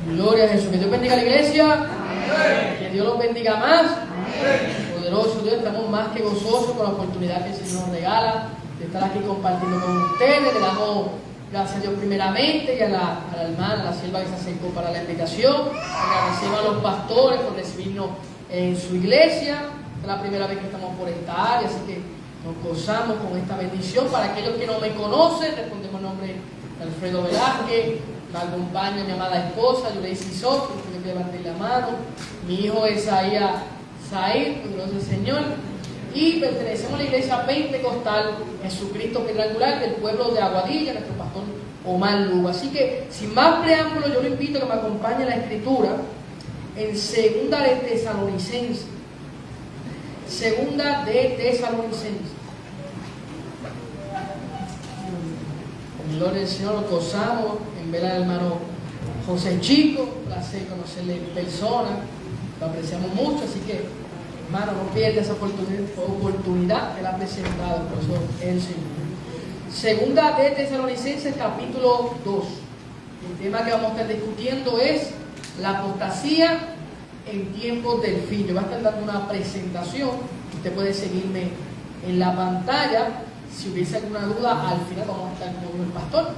Gloria a Jesús. Que Dios bendiga a la iglesia. Amén. Que Dios los bendiga más. Amén. Poderoso Dios, estamos más que gozosos con la oportunidad que el Señor nos regala de estar aquí compartiendo con ustedes. Le damos gracias a Dios primeramente y a la hermana, a la sierva que se acercó para la invitación. Agradecemos a los pastores por recibirnos en su iglesia. Es la primera vez que estamos por esta área, así que nos gozamos con esta bendición. Para aquellos que no me conocen, respondemos el nombre de Alfredo Velázquez. Me acompaña mi amada esposa, Yuleisi Soto, que levanté la mano. Mi hijo es Said, poderoso el Señor. Y pertenecemos a la iglesia pentecostal Jesucristo Piedra Angular del pueblo de Aguadilla, nuestro pastor Omar Lugo. Así que, sin más preámbulos, yo lo invito a que me acompañe en la escritura en Segunda de Tesalonicenses. Segunda de Tesalonicenses. Gloria al Señor, lo gozamos en ver al hermano José Chico, un placer conocerle en persona, lo apreciamos mucho, así que hermano, no pierda esa oportunidad que le ha presentado, por eso el Señor. Segunda de Tesalonicenses, capítulo 2. El tema que vamos a estar discutiendo es la apostasía en tiempos del fin. Yo voy a estar dando una presentación, usted puede seguirme en la pantalla. Si hubiese alguna duda, al final vamos a estar con el pastor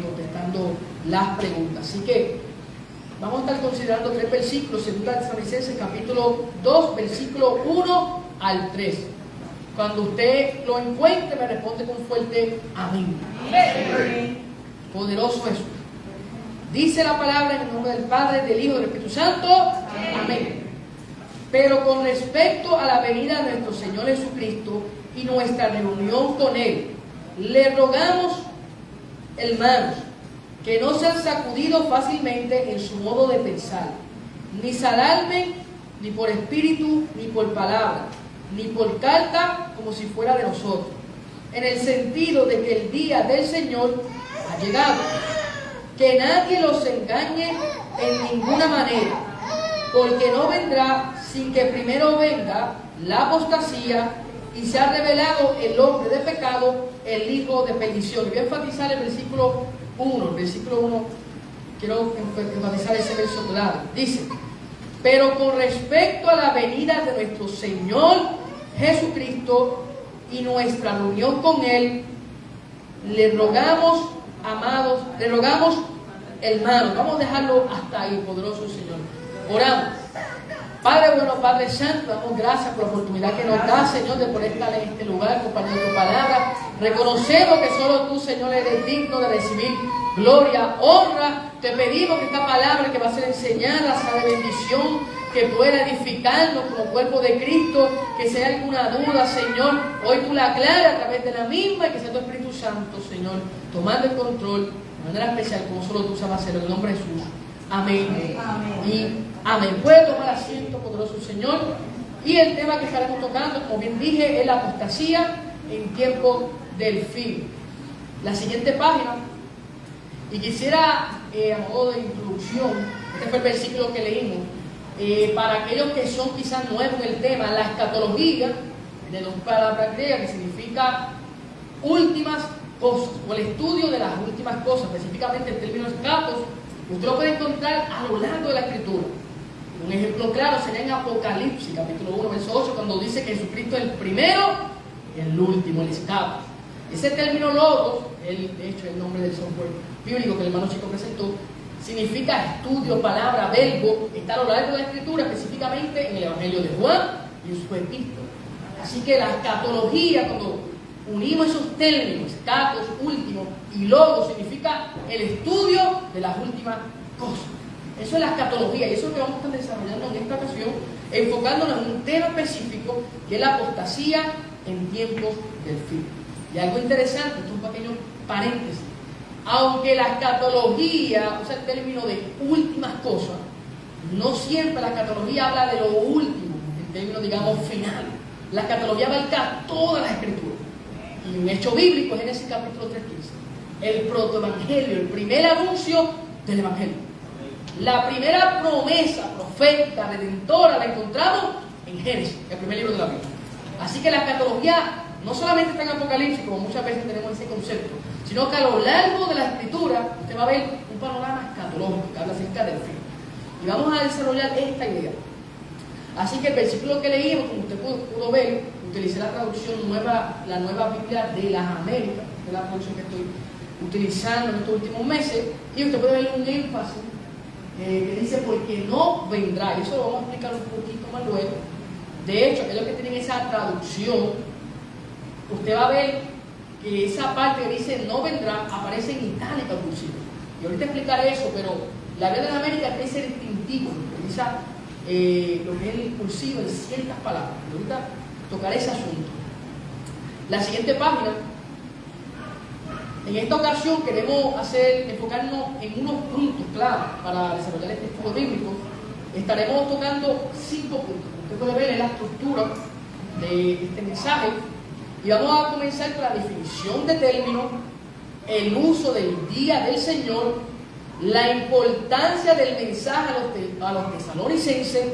contestando las preguntas. Así que vamos a estar considerando 3 versículos, Segunda de Tesalonicenses, capítulo 2, versículo 1 al 3. Cuando usted lo encuentre, me responde con fuerte amén. Amén. Poderoso Jesús. Dice la palabra en el nombre del Padre, del Hijo y del Espíritu Santo. Amén. Amén. Pero con respecto a la venida de nuestro Señor Jesucristo y nuestra reunión con Él, le rogamos, hermanos, que no sean sacudidos fácilmente en su modo de pensar, ni se alarmen ni por espíritu, ni por palabra, ni por carta, como si fuera de nosotros, en el sentido de que el día del Señor ha llegado. Que nadie los engañe en ninguna manera, porque no vendrá sin que primero venga la apostasía y se ha revelado el hombre de pecado, el hijo de perdición. Y voy a enfatizar el versículo 1. El versículo 1, quiero enfatizar ese verso claro. Dice: pero con respecto a la venida de nuestro Señor Jesucristo y nuestra reunión con Él, le rogamos, amados, le rogamos, hermanos. Vamos a dejarlo hasta ahí, poderoso Señor. Oramos. Padre bueno, Padre Santo, damos gracias por la oportunidad que nos da, Señor, de poder estar en este lugar compartiendo tu palabra. Reconocemos que solo tú, Señor, eres digno de recibir gloria, honra. Te pedimos que esta palabra que va a ser enseñada sea de bendición, que pueda edificarnos como cuerpo de Cristo. Que si hay alguna duda, Señor, hoy tú la aclaras a través de la misma, y que sea tu Espíritu Santo, Señor, tomando el control de manera especial, como solo tú sabes hacerlo, en el nombre de Jesús. Amén. Amén. Y amén. Puede tomar asiento, poderoso Señor. Y el tema que estaremos tocando, como bien dije, es la apostasía en tiempo del fin. La siguiente página. Y quisiera, a modo de introducción, este fue el versículo que leímos, para aquellos que son quizás nuevos en el tema, la escatología, de dos palabras griegas, que significa últimas cosas, o el estudio de las últimas cosas, específicamente el término escatos. Usted lo puede encontrar a lo largo de la Escritura. Un ejemplo claro sería en Apocalipsis, capítulo 1, verso 8, cuando dice que Jesucristo es el primero y el último, el escatos. Ese término logos, de hecho el nombre del software bíblico que el hermano Chico presentó, significa estudio, palabra, verbo. Está a lo largo de la Escritura, específicamente en el Evangelio de Juan y en su epístola. Así que la escatología, cuando unimos esos términos, escatos, último, y logos, significa el estudio de las últimas cosas. Eso es la escatología, y eso es lo que vamos a estar desarrollando en esta ocasión, enfocándonos en un tema específico, que es la apostasía en tiempos del fin. Y algo interesante, esto es un pequeño paréntesis. Aunque la escatología usa el término de últimas cosas, no siempre la escatología habla de lo último, en términos, digamos, final. La escatología abarca toda la Escritura. Y un hecho bíblico, Génesis capítulo 3:15. El protoevangelio, el primer anuncio del evangelio. La primera promesa profética, redentora, la encontramos en Génesis, el primer libro de la Biblia. Así que la escatología no solamente está en Apocalipsis, como muchas veces tenemos ese concepto, sino que a lo largo de la Escritura usted va a ver un panorama escatológico. escatológico, que habla acerca del fin. Y vamos a desarrollar esta idea. Así que el versículo que leímos, como usted pudo ver, utilicé la traducción nueva, la Nueva Biblia de las Américas, que es la traducción que estoy utilizando en estos últimos meses, y usted puede ver un énfasis que dice porque no vendrá, y eso lo vamos a explicar un poquito más luego. De hecho, aquellos que tienen esa traducción, usted va a ver que esa parte que dice no vendrá aparece en itálica al cursivo. Y ahorita explicaré eso, pero la Biblia de la América tiene ese distintivo, utiliza lo que es el cursivo en ciertas palabras. Y ahorita tocaré ese asunto. La siguiente página. En esta ocasión queremos enfocarnos en unos puntos clave para desarrollar este estudio bíblico. Estaremos tocando 5 puntos. Usted puede ver en la estructura de este mensaje. Y vamos a comenzar con la definición de términos, el uso del día del Señor, la importancia del mensaje a los tesalonicenses,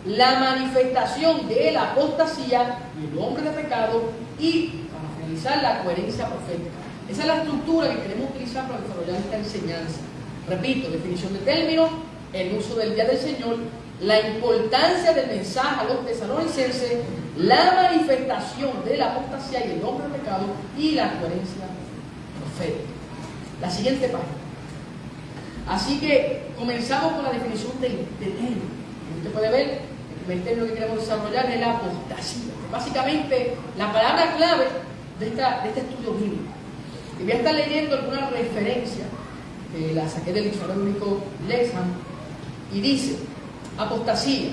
la manifestación de la apostasía y el hombre de pecado, y para finalizar la coherencia profética. Esa es la estructura que queremos utilizar para desarrollar esta enseñanza. Repito, definición de términos, el uso del día del Señor, la importancia del mensaje a los tesalonicenses, la manifestación de la apostasía y el hombre de pecado, y la coherencia profética. La siguiente página. Así que comenzamos con la definición del término. Usted puede ver, el primer término que queremos desarrollar es la apostasía. Básicamente, la palabra clave de este estudio bíblico. Y voy a estar leyendo alguna referencia, que la saqué del diccionario bíblico Lexham, y dice, apostasía,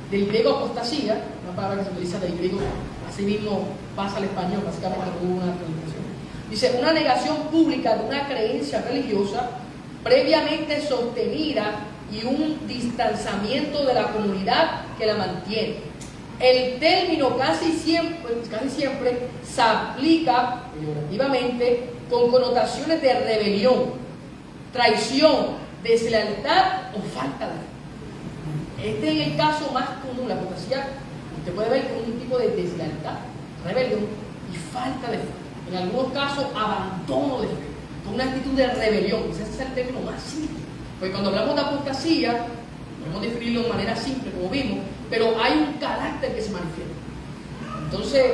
del griego apostasía, una palabra que se utiliza del griego, así mismo pasa al español, básicamente como una traducción. Dice, una negación pública de una creencia religiosa previamente sostenida y un distanciamiento de la comunidad que la mantiene. El término casi siempre se aplica peyorativamente con connotaciones de rebelión, traición, deslealtad o falta de fe. Este es el caso más común. La apostasía, usted puede ver como un tipo de deslealtad, rebelión y falta de fe. En algunos casos, abandono de fe, con una actitud de rebelión. Ese es el término más simple. Porque cuando hablamos de apostasía, podemos definirlo de manera simple, como vimos, pero hay un carácter que se manifiesta. Entonces,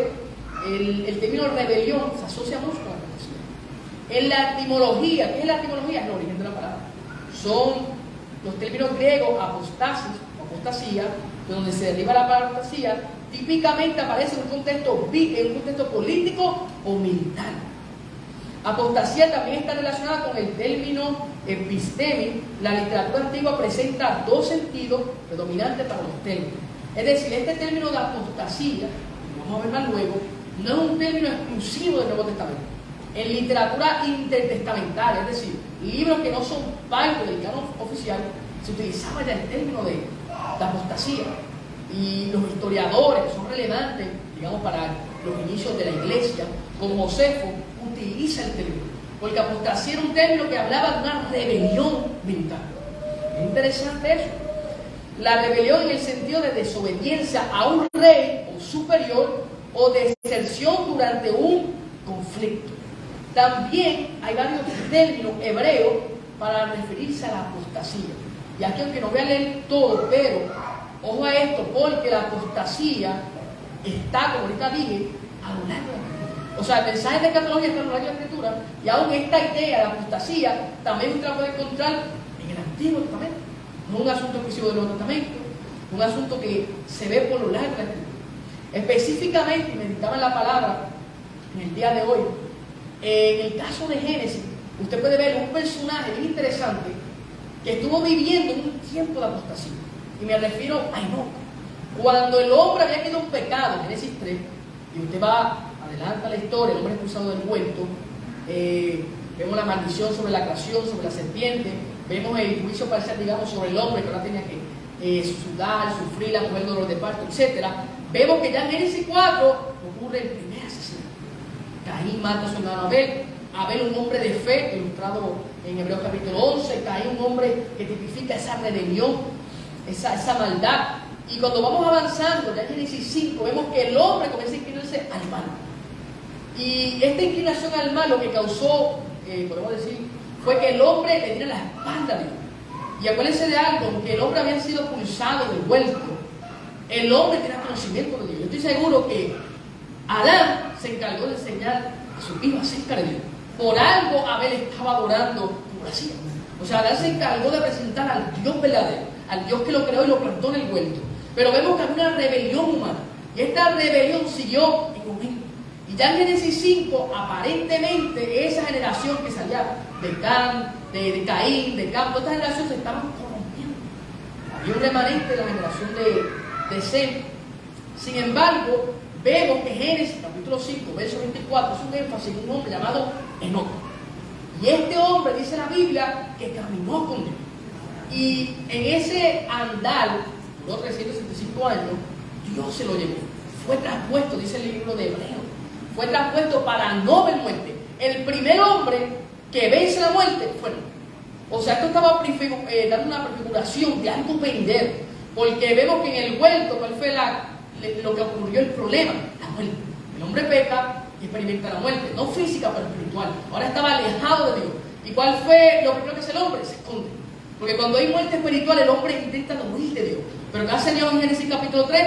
el término rebelión se asocia mucho con la apostasía. En la etimología, ¿qué es la etimología? Es el origen de la palabra. Son los términos griegos apostasis, apostasía, de donde se deriva la palabra apostasía, típicamente aparece en un contexto político o militar. Apostasía también está relacionada con el término epistemi. La literatura antigua presenta dos sentidos predominantes para los términos. Es decir, este término de apostasía, vamos a ver más luego, no es un término exclusivo del Nuevo Testamento. En literatura intertestamentaria, es decir, libros que no son parte del canon oficial, se utilizaba ya el término de apostasía. Y los historiadores que son relevantes, digamos, para los inicios de la iglesia, como Josefo, utiliza el término, porque apostasía era un término que hablaba de una rebelión militar. Es interesante eso. La rebelión en el sentido de desobediencia a un rey o superior o deserción durante un conflicto. También hay varios términos hebreos para referirse a la apostasía. Y aquí, aunque no voy a leer todo, pero ojo a esto, porque la apostasía está, como ahorita dije, a lo largo de la Escritura. O sea, el mensaje de escatología está a lo largo de la Escritura, y aún esta idea de la apostasía también usted la puede encontrar en el Antiguo Testamento. No es un asunto exclusivo del Nuevo Testamento, es un asunto que se ve por lo largo de la Escritura. Específicamente, y meditaba en la palabra en el día de hoy, en el caso de Génesis, usted puede ver un personaje bien interesante que estuvo viviendo en un tiempo de apostasía. Y me refiero a Enoc. Cuando el hombre había quedado en pecado, Génesis 3, y usted va adelanta la historia, el hombre expulsado del huerto, vemos la maldición sobre la creación, sobre la serpiente, vemos el juicio parcial, digamos, sobre el hombre que ahora tenía que sudar, sufrir, la mujer dolor de parto, etc. Vemos que ya en Génesis 4 ocurre el primer asesinato. Caín mata a su hermano Abel, un hombre de fe, ilustrado en Hebreos capítulo 11, Caín, un hombre que tipifica esa rebelión, esa maldad. Y cuando vamos avanzando, ya en Génesis 5, vemos que el hombre comienza a inclinarse al mal. Y esta inclinación al mal lo que causó, podemos decir, fue que el hombre le diera la espalda a Dios. Y acuérdense de algo, aunque el hombre había sido expulsado del huerto, el hombre tenía conocimiento de Dios. Yo estoy seguro que Adán se encargó de enseñar a sus hijos acerca de Dios. Por algo Abel estaba adorando como hacía. O sea, Adán se encargó de presentar al Dios verdadero, al Dios que lo creó y lo plantó en el huerto. Pero vemos que había una rebelión humana. Y esta rebelión siguió en aumento. Y ya en Génesis 5, aparentemente, esa generación que salía de Caín, de Cam, toda esta generación se estaban corrompiendo. Había un remanente de la generación de Sem. Sin embargo, vemos que Génesis capítulo 5, verso 24, es un énfasis en un hombre llamado Enoc. Y este hombre, dice la Biblia, que caminó con Dios. Y en ese andar, duró 365 años, Dios se lo llevó. Fue traspuesto, dice el libro de Hebreos, fue traspuesto para no ver muerte. El primer hombre que vence la muerte fue Enoc. O sea, esto estaba dando una prefiguración de algo venidero. Porque vemos que en el huerto, ¿cuál fue lo que ocurrió, el problema? La muerte. El hombre peca y experimenta la muerte, no física pero espiritual. Ahora estaba alejado de Dios. ¿Y cuál fue lo primero que hace el hombre? Se esconde. Porque cuando hay muerte espiritual, el hombre intenta huir de Dios. Pero ¿qué hace Dios en Génesis capítulo 3?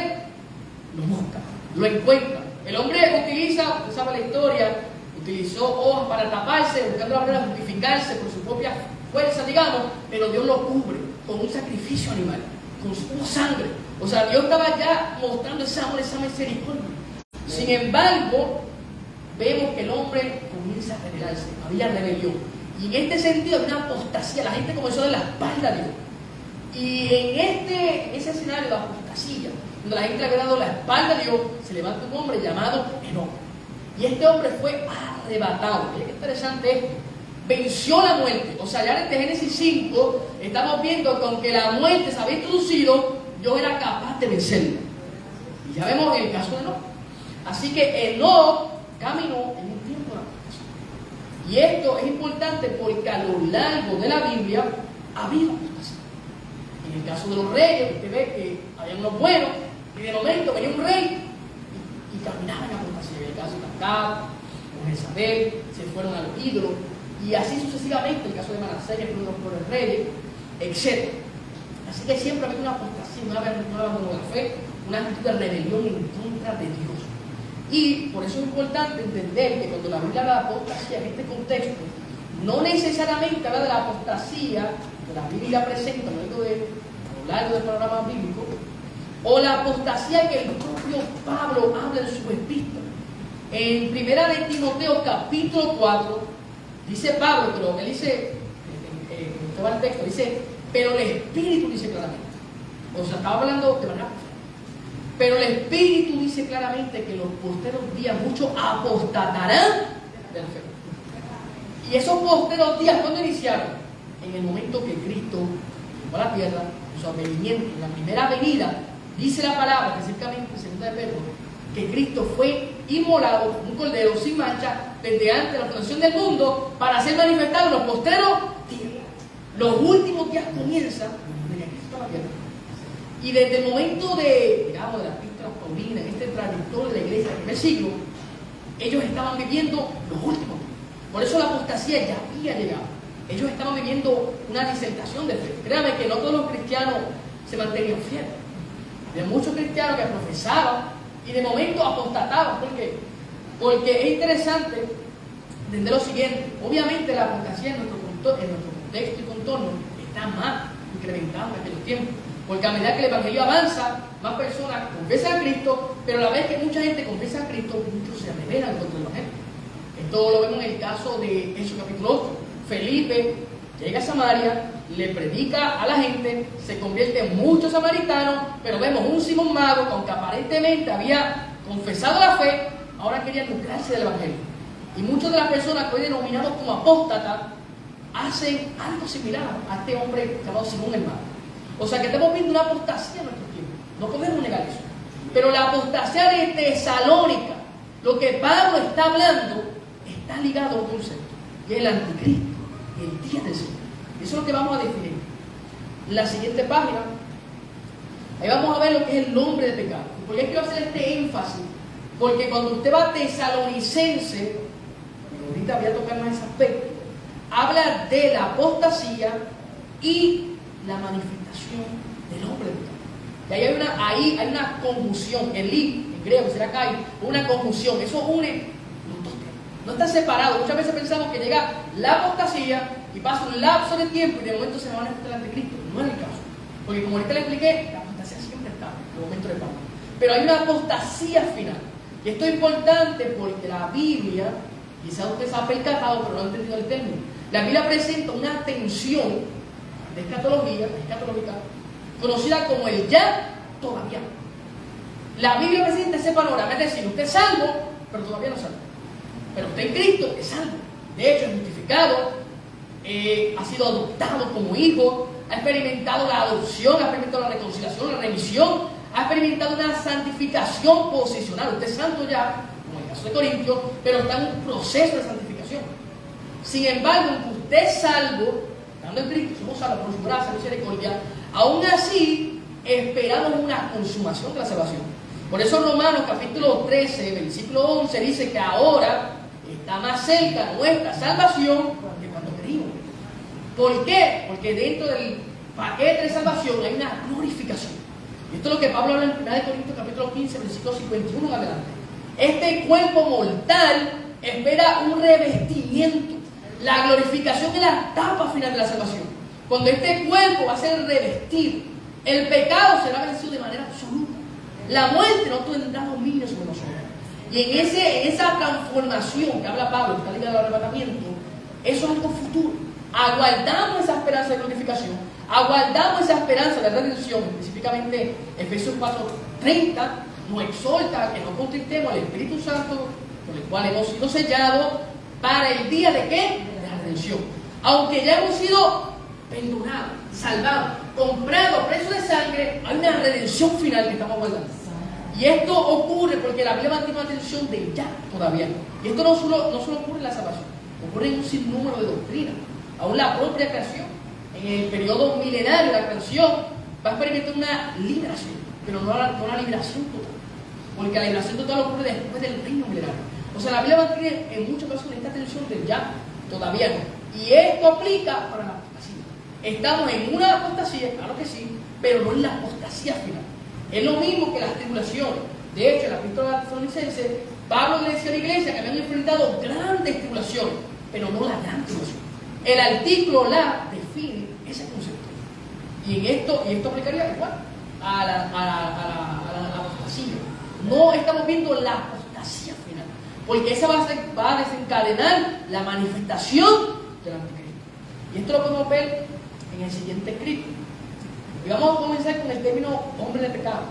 Lo busca, lo encuentra. El hombre utiliza, usted sabe la historia, utilizó hojas para taparse, buscando la manera de justificarse por su propia fuerza, digamos, pero Dios lo cubre con un sacrificio animal, con su sangre. O sea, Dios estaba ya mostrando ese amor, esa misericordia. Sin embargo, vemos que el hombre comienza a rebelarse, había rebelión. Y en este sentido había una apostasía, la gente comenzó a dar la espalda a Dios. Y en ese escenario de apostasía, donde la gente le había dado la espalda a Dios, se levanta un hombre llamado Enoc. Y este hombre fue arrebatado. Mira qué interesante esto. Venció la muerte. O sea, ya desde Génesis 5 estamos viendo que aunque la muerte se había introducido, Dios era capaz de vencerla. Y ya vemos el caso de Enoc. Así que Enoc caminó en un tiempo de apostasía. Y esto es importante porque a lo largo de la Biblia había apostasía. En el caso de los reyes, usted ve que había unos buenos, y de momento venía un rey y caminaba en apostasía. En el caso de Acab, con Jezabel, se fueron a los ídolos, y así sucesivamente, el caso de Manasés, que fue uno de los reyes, etc. Así que siempre había una apostasía, una abandono de la fe, una actitud de rebelión en contra de Dios. Y por eso es importante entender que cuando la Biblia habla de apostasía en este contexto, no necesariamente habla de la apostasía que la Biblia presenta a lo largo del programa bíblico, o la apostasía que el propio Pablo habla en su epístola. En 1 de Timoteo capítulo 4, dice Pablo, pero él dice, usted va al texto, dice, pero el Espíritu dice claramente. O sea, estaba hablando de manera profética. Pero el Espíritu dice claramente que en los posteros días muchos apostatarán de la fe. Y esos posteros días, ¿cuándo iniciaron? En el momento que Cristo llegó a la tierra, en su advenimiento, en la primera venida, dice la palabra, específicamente en 2 de Pedro, que Cristo fue inmolado como un cordero sin mancha desde antes de la fundación del mundo para ser manifestado en los posteros días. Los últimos días comienzan desde que Cristo a la tierra. Y desde el momento de las epístolas paulinas, en este trayectoria de la iglesia del primer siglo, ellos estaban viviendo los últimos días. Por eso la apostasía ya había llegado. Ellos estaban viviendo una disertación de fe. Créame que no todos los cristianos se mantenían fieles. Había muchos cristianos que profesaban y de momento apostataban. ¿Por qué? Porque es interesante entender lo siguiente. Obviamente la apostasía en nuestro contexto y contorno está más incrementada en aquellos tiempos. Porque a medida que el Evangelio avanza, más personas confiesan a Cristo, pero a la vez que mucha gente confiesa a Cristo, muchos se rebelan contra el Evangelio. Esto lo vemos en el caso de Hechos capítulo 8. Felipe llega a Samaria, le predica a la gente, se convierte en muchos samaritanos, pero vemos un Simón Mago, que aunque aparentemente había confesado la fe, ahora quería lucrarse del Evangelio. Y muchas de las personas que hoy denominados como apóstatas hacen algo similar a este hombre llamado Simón el Mago. O sea que estamos viendo una apostasía en nuestro tiempo. No podemos negar eso. Pero la apostasía de Tesalónica, lo que Pablo está hablando, está ligado a un concepto. Y es el anticristo, el día del Señor. Eso es lo que vamos a definir. En la siguiente página, ahí vamos a ver lo que es el nombre de pecado. ¿Por qué quiero hacer este énfasis? Porque cuando usted va a Tesalonicense, y ahorita voy a tocar más ese aspecto, habla de la apostasía y la manifestación del hombre de pecado. Y ahí hay una conjunción, en griego será kai, una conjunción, eso une los dos temas. No está separado. Muchas veces pensamos que llega la apostasía y pasa un lapso de tiempo y de momento se va a manifestar el anticristo. No es el caso. Porque como ahorita le expliqué, la apostasía siempre está en el momento de Pablo. Pero hay una apostasía final. Y esto es importante porque la Biblia, quizás usted se ha percatado, pero no ha entendido el término. La Biblia presenta una tensión de escatológica, conocida como el ya, todavía. La Biblia presenta ese panorama, es decir, usted es salvo, pero todavía no es salvo. Pero usted en Cristo es salvo. De hecho, es justificado, ha sido adoptado como hijo, ha experimentado la adopción, ha experimentado la reconciliación, la remisión, ha experimentado una santificación posicional. Usted es santo ya, como en el caso de Corintios, pero está en un proceso de santificación. Sin embargo, aunque usted es salvo, estando en Cristo, somos salvos por su gracia y misericordia, aún así esperamos una consumación de la salvación. Por eso Romanos capítulo 13, versículo 11 dice que ahora está más cerca nuestra salvación que cuando creímos. ¿Por qué? Porque dentro del paquete de salvación hay una glorificación. Y esto es lo que Pablo habla en 1 Corintios capítulo 15, versículo 51 en adelante. Este cuerpo mortal espera un revestimiento. La glorificación es la etapa final de la salvación. Cuando este cuerpo va a ser revestido, el pecado será vencido de manera absoluta. La muerte no tendrá dominio sobre nosotros. Y en esa transformación que habla Pablo, que está ligado al arrebatamiento, eso es algo futuro. Aguardamos esa esperanza de glorificación, aguardamos esa esperanza de redención. Específicamente Efesios 4:30 nos exhorta a que no contristemos al Espíritu Santo, por el cual hemos sido sellados para el día de ¿qué? De la redención. Aunque ya hemos sido perdonados, salvados, comprados a precio de sangre, hay una redención final que estamos guardando. Y esto ocurre porque la Biblia mantiene una atención de ya todavía. Y esto no solo ocurre en la salvación, ocurre en un sinnúmero de doctrinas. Aún la propia creación, en el periodo milenario, la creación va a experimentar una liberación, pero no la liberación total. Porque la liberación total ocurre después del reino milenario. O sea, la Biblia mantiene en muchas ocasiones esta atención de ya todavía no. Y esto aplica para la apostasía. Estamos en una apostasía, claro que sí, pero no en la apostasía final. Es lo mismo que las tribulaciones. De hecho, en la epístola de los Tesalonicenses, Pablo le decía a la iglesia que habían enfrentado grandes tribulaciones, pero no la gran tribulación. El artículo la define ese concepto. Y esto aplicaría igual a la apostasía. No estamos viendo la apostasía final, porque esa va a desencadenar la manifestación del anticristo. Y esto lo podemos ver en el siguiente escrito. Y vamos a comenzar con el término hombre de pecado.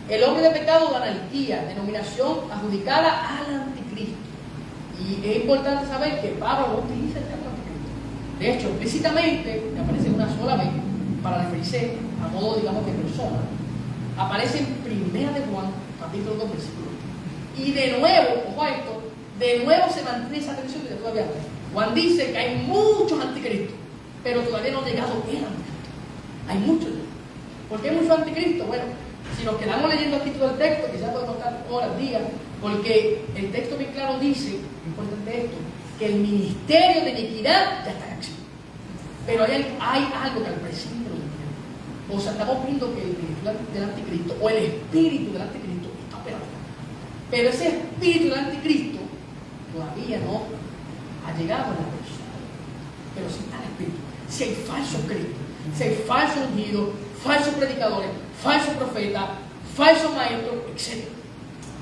El hombre de pecado de anarquía, denominación adjudicada al anticristo. Y es importante saber que Pablo no utiliza el término anticristo. De hecho, explícitamente, que aparece una sola vez para referirse a modo, digamos, de persona, aparece en 1 de Juan, capítulo 2, versículo 1. Y de nuevo, ojo a esto, de nuevo se mantiene esa atención de todavía. Juan dice que hay muchos anticristos, pero todavía no ha llegado el anticristo. Hay muchos. ¿Por qué hay muchos anticristos? Bueno, si nos quedamos leyendo aquí todo el texto, quizás podemos estar horas, días, porque el texto bien claro dice, importante esto, que el ministerio de iniquidad ya está en acción. Pero hay algo que al presente no entiende. O sea, estamos viendo que el ministerio del anticristo o el espíritu del anticristo está operando. Pero ese espíritu del anticristo todavía no ha llegado a la persona. Pero si está el espíritu, si hay falsos cristos, si hay falsos ungidos, falsos predicadores, falsos profetas, falsos maestros, etc.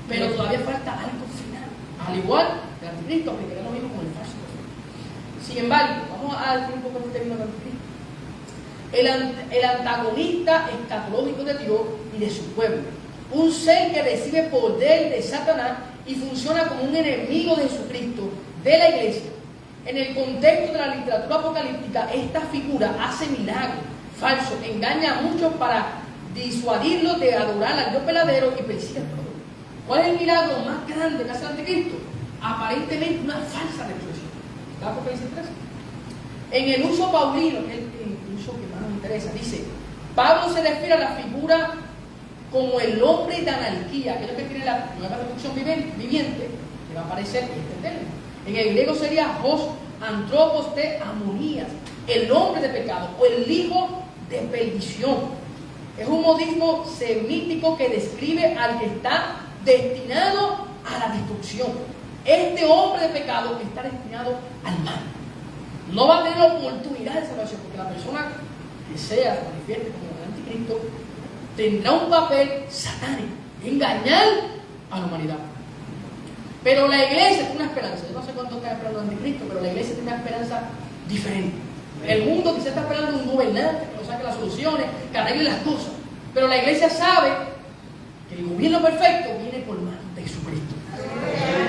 Pero todavía falta algo final. Al igual que el anticristo aplicará lo mismo con el falso profeta. Sin embargo, vamos a decir un poco el término del anticristo. El antagonista escatológico de Dios y de su pueblo. Un ser que recibe poder de Satanás y funciona como un enemigo de Jesucristo, de la iglesia. En el contexto de la literatura apocalíptica, esta figura hace milagros falsos, engaña a muchos para disuadirlos de adorar al Dios verdadero y persigue al pueblo. ¿Cuál es el milagro más grande que hace el anticristo? Aparentemente una falsa resurrección. ¿Está Apocalipsis 13? En el uso paulino, que es el uso que más nos interesa, dice, Pablo se refiere a la figura como el hombre de anarquía, aquello que tiene la nueva reproducción viviente, que va a aparecer en este término. En el griego sería antropos de amonías, el hombre de pecado o el hijo de perdición. Es un modismo semítico que describe al que está destinado a la destrucción. Este hombre de pecado está destinado al mal. No va a tener oportunidad de salvación, porque la persona que sea, se manifieste como el anticristo, tendrá un papel satánico, engañar a la humanidad. Pero la iglesia tiene una esperanza. Yo no sé cuánto está esperando el anticristo, pero la iglesia tiene una esperanza diferente. El mundo quizá está esperando un gobernante que nos saque las soluciones, que arregle las cosas. Pero la iglesia sabe que el gobierno perfecto viene por manos de Jesucristo.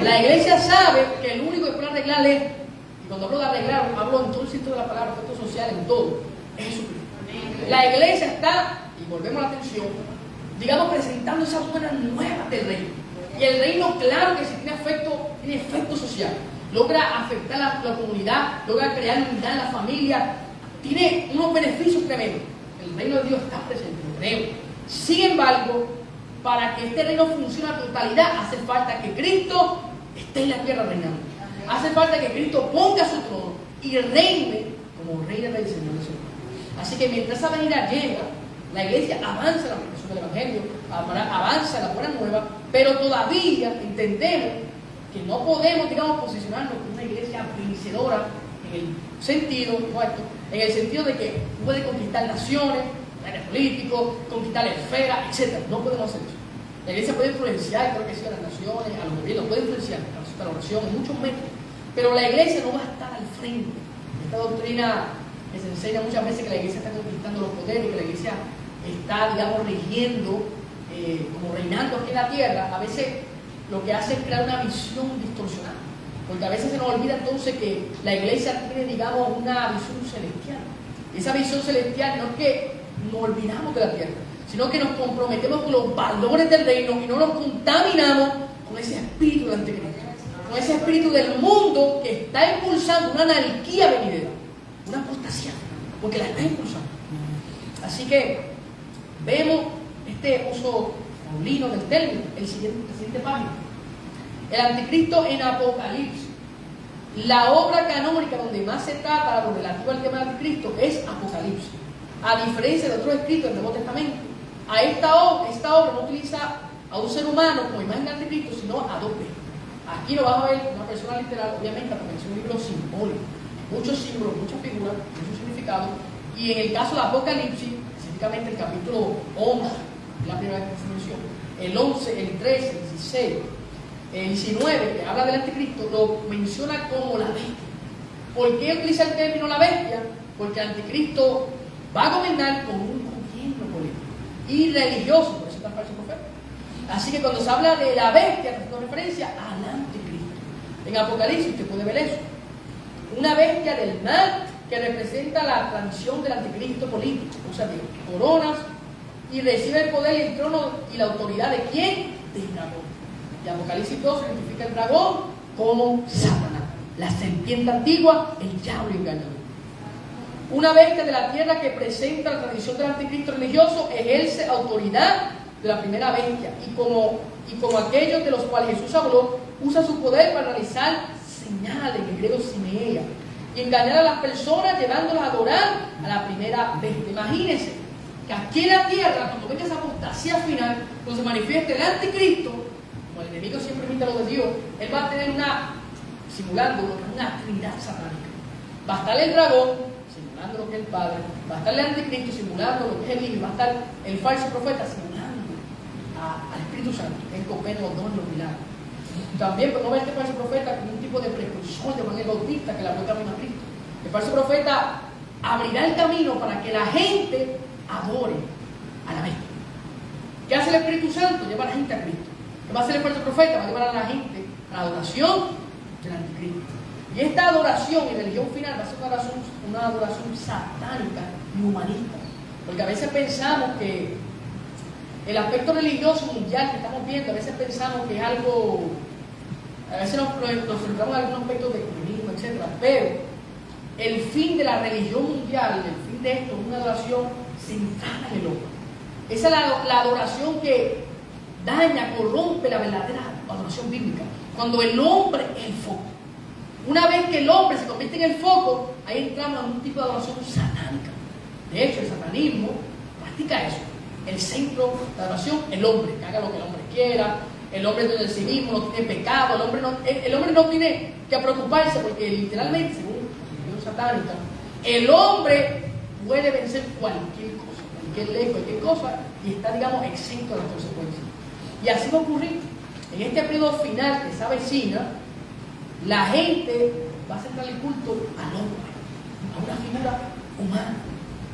La iglesia sabe que el único que puede arreglar es, y cuando hablo de arreglar, hablo en todo el sentido de la palabra, aspecto social, en todo, es Jesucristo. La iglesia está, y volvemos a la atención, digamos, presentando esas buenas nuevas del reino. Y el reino, claro que sí tiene efecto social. Logra afectar a la comunidad, logra crear unidad en la familia, tiene unos beneficios tremendos. El reino de Dios está presente, lo creemos. Sin embargo, para que este reino funcione a totalidad, hace falta que Cristo esté en la tierra reinando. Hace falta que Cristo ponga su trono y reine como rey del Señor de Señor. Así que mientras esa venida llega, la iglesia avanza en la predicación del Evangelio, avanza en la buena nueva, pero todavía entendemos que no podemos, digamos, posicionarnos como una iglesia vencedora en el sentido, en el sentido de que puede conquistar naciones, áreas políticos, conquistar esferas, etc. No podemos hacer eso. La iglesia puede influenciar, creo que sí, a las naciones, a los gobiernos, puede influenciar a la oración en muchos métodos, pero la iglesia no va a estar al frente. Esta doctrina que se enseña muchas veces que la iglesia está conquistando los poderes, que la iglesia está, digamos, rigiendo, como reinando aquí en la tierra, a veces lo que hace es crear una visión distorsionada. Porque a veces se nos olvida entonces que la iglesia tiene, digamos, una visión celestial. Y esa visión celestial no es que nos olvidamos de la tierra, sino que nos comprometemos con los valores del reino y no nos contaminamos con ese espíritu del anticristo, con ese espíritu del mundo que está impulsando una anarquía venidera, una apostasía, porque la está impulsando. Así que vemos este uso paulino del término, la siguiente página. El anticristo en Apocalipsis. La obra canónica donde más se trata lo relativo al tema del anticristo es Apocalipsis. A diferencia de otros escritos del Nuevo Testamento, esta obra no utiliza a un ser humano como imagen del anticristo, sino a dos bestias. Aquí lo vas a ver una persona literal, obviamente, porque es un libro simbólico. Muchos símbolos, muchas figuras, muchos significados. Y en el caso de Apocalipsis, específicamente el capítulo 11, la primera vez que se menciona, el 11, el 13, el 16, el 19, que habla del anticristo, lo menciona como la bestia. ¿Por qué utiliza el término la bestia? Porque el anticristo va a gobernar con un gobierno político y religioso, por eso está el falso profeta. Así que cuando se habla de la bestia, haciendo referencia al anticristo. En Apocalipsis usted puede ver eso. Una bestia del mal que representa la tradición del anticristo político, o sea, de coronas, y recibe el poder y el trono y la autoridad de ¿quién? Del dragón. Y Apocalipsis 2 identifica el dragón como Satanás, la serpiente antigua, el diablo engañador. Una bestia de la tierra que presenta la tradición del anticristo religioso ejerce autoridad de la primera bestia y como aquellos de los cuales Jesús habló, usa su poder para realizar señales, en griego simeia, y engañar a las personas llevándolas a adorar a la primera bestia. Imagínense que aquí en la tierra, cuando venga esa apostasía final, cuando se manifieste el anticristo, como el enemigo siempre imita lo de Dios, él va a tener simulando una trinidad satánica. Va a estar el dragón, simulando lo que es el Padre, va a estar el anticristo, simulando lo que es el Hijo, y va a estar el falso profeta, simulando al Espíritu Santo, que coopera los dones y los milagros. También podemos ver este falso profeta como un tipo de precursor de Juan el Bautista que le abrió camino a Cristo. El falso profeta abrirá el camino para que la gente adore a la bestia. ¿Qué hace el Espíritu Santo? Lleva a la gente a Cristo. ¿Qué va a hacer el falso profeta? Va a llevar a la gente a la adoración del anticristo. Y esta adoración y religión final va a ser una adoración satánica y humanista. Porque a veces pensamos que el aspecto religioso mundial que estamos viendo, a veces pensamos que es algo, a veces nos centramos en algunos aspectos de comunismo, etc. Pero el fin de la religión mundial, el fin de esto es una adoración centrada en el hombre. Esa es la adoración que daña, corrompe la verdadera adoración bíblica. Cuando el hombre es el foco. Una vez que el hombre se convierte en el foco, ahí entramos en un tipo de adoración satánica. De hecho, el satanismo practica eso. El centro de adoración, el hombre, que haga lo que el hombre quiera, el hombre no es de sí mismo, no tiene pecado, el hombre no tiene que preocuparse porque literalmente, según la religión satánica, el hombre puede vencer cualquier cosa, cualquier ley, cualquier cosa, y está, digamos, exento de las consecuencias. Y así va a ocurrir. En este periodo final que se avecina, la gente va a centrar el culto al hombre, a una figura humana.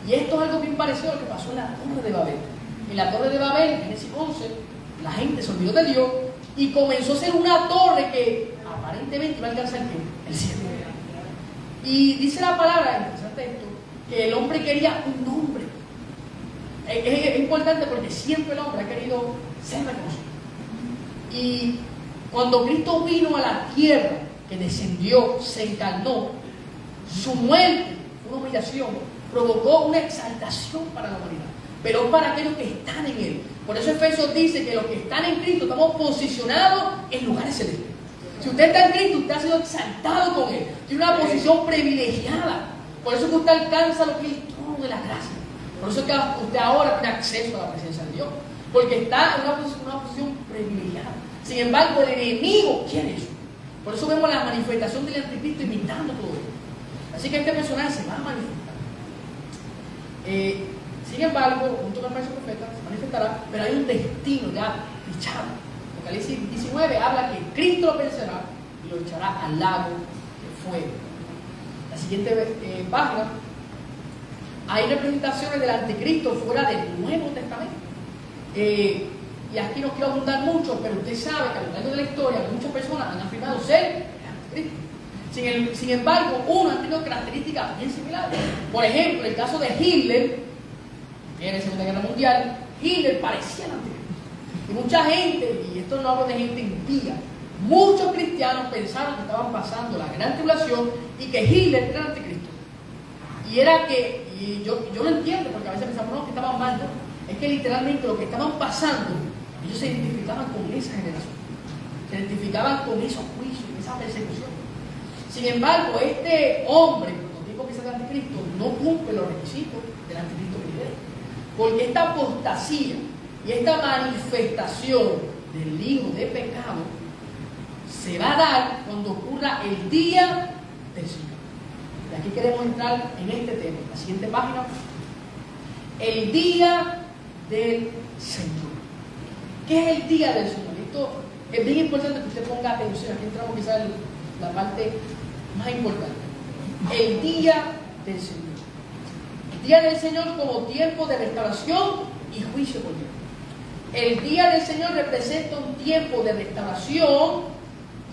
Y esto es algo bien parecido a lo que pasó en la Torre de Babel. En la Torre de Babel, en Génesis 11, la gente se olvidó de Dios y comenzó a ser una torre que aparentemente iba a alcanzar el cielo. Y dice la palabra, interesante esto, que el hombre quería un nombre. Es importante porque siempre el hombre ha querido ser reconocido. Y cuando Cristo vino a la tierra, que descendió, se encarnó, su muerte, una humillación, provocó una exaltación para la humanidad, pero para aquellos que están en Él. Por eso Efesios dice que los que están en Cristo estamos posicionados en lugares celestes. Si usted está en Cristo, usted ha sido exaltado con Él, tiene una posición privilegiada. Por eso que usted alcanza lo que es el trono de la gracia. Por eso que usted ahora tiene acceso a la presencia de Dios, porque está en una posición privilegiada. Sin embargo, el enemigo quiere eso. Por eso vemos la manifestación del anticristo imitando todo esto. Así que este personaje se va a manifestar. Sin embargo, junto con el falso profeta se manifestará, pero hay un destino ya fichado. Apocalipsis 19 habla que Cristo lo vencerá y lo echará al lago de fuego. La siguiente página, hay representaciones del anticristo fuera del Nuevo Testamento. Y aquí no quiero abundar mucho, pero usted sabe que a lo largo de la historia muchas personas han afirmado ser el anticristo. Sin embargo, uno ha tenido características bien similares. Por ejemplo, el caso de Hitler, que en la Segunda Guerra Mundial, Hitler parecía el anticristo. Y mucha gente, y esto no hablo de gente impía, muchos cristianos pensaron que estaban pasando la gran tribulación y que Hitler era el anticristo. Y era que, y yo lo entiendo, porque a veces pensamos no, que estaban mal, ¿no? Es que literalmente lo que estaban pasando, ellos se identificaban con esa generación, se identificaban con esos juicios, esa persecución. Sin embargo, este hombre, cuando digo que es el anticristo, no cumple los requisitos del anticristo venidero, porque esta apostasía y esta manifestación del hijo de pecado se va a dar cuando ocurra el día del Señor. Y aquí queremos entrar en este tema. La siguiente página. El día del Señor. ¿Qué es el día del Señor? Esto es bien importante que usted ponga atención. Aquí entramos quizás en la parte más importante. El día del Señor. El día del Señor como tiempo de restauración y juicio por Dios. El día del Señor representa un tiempo de restauración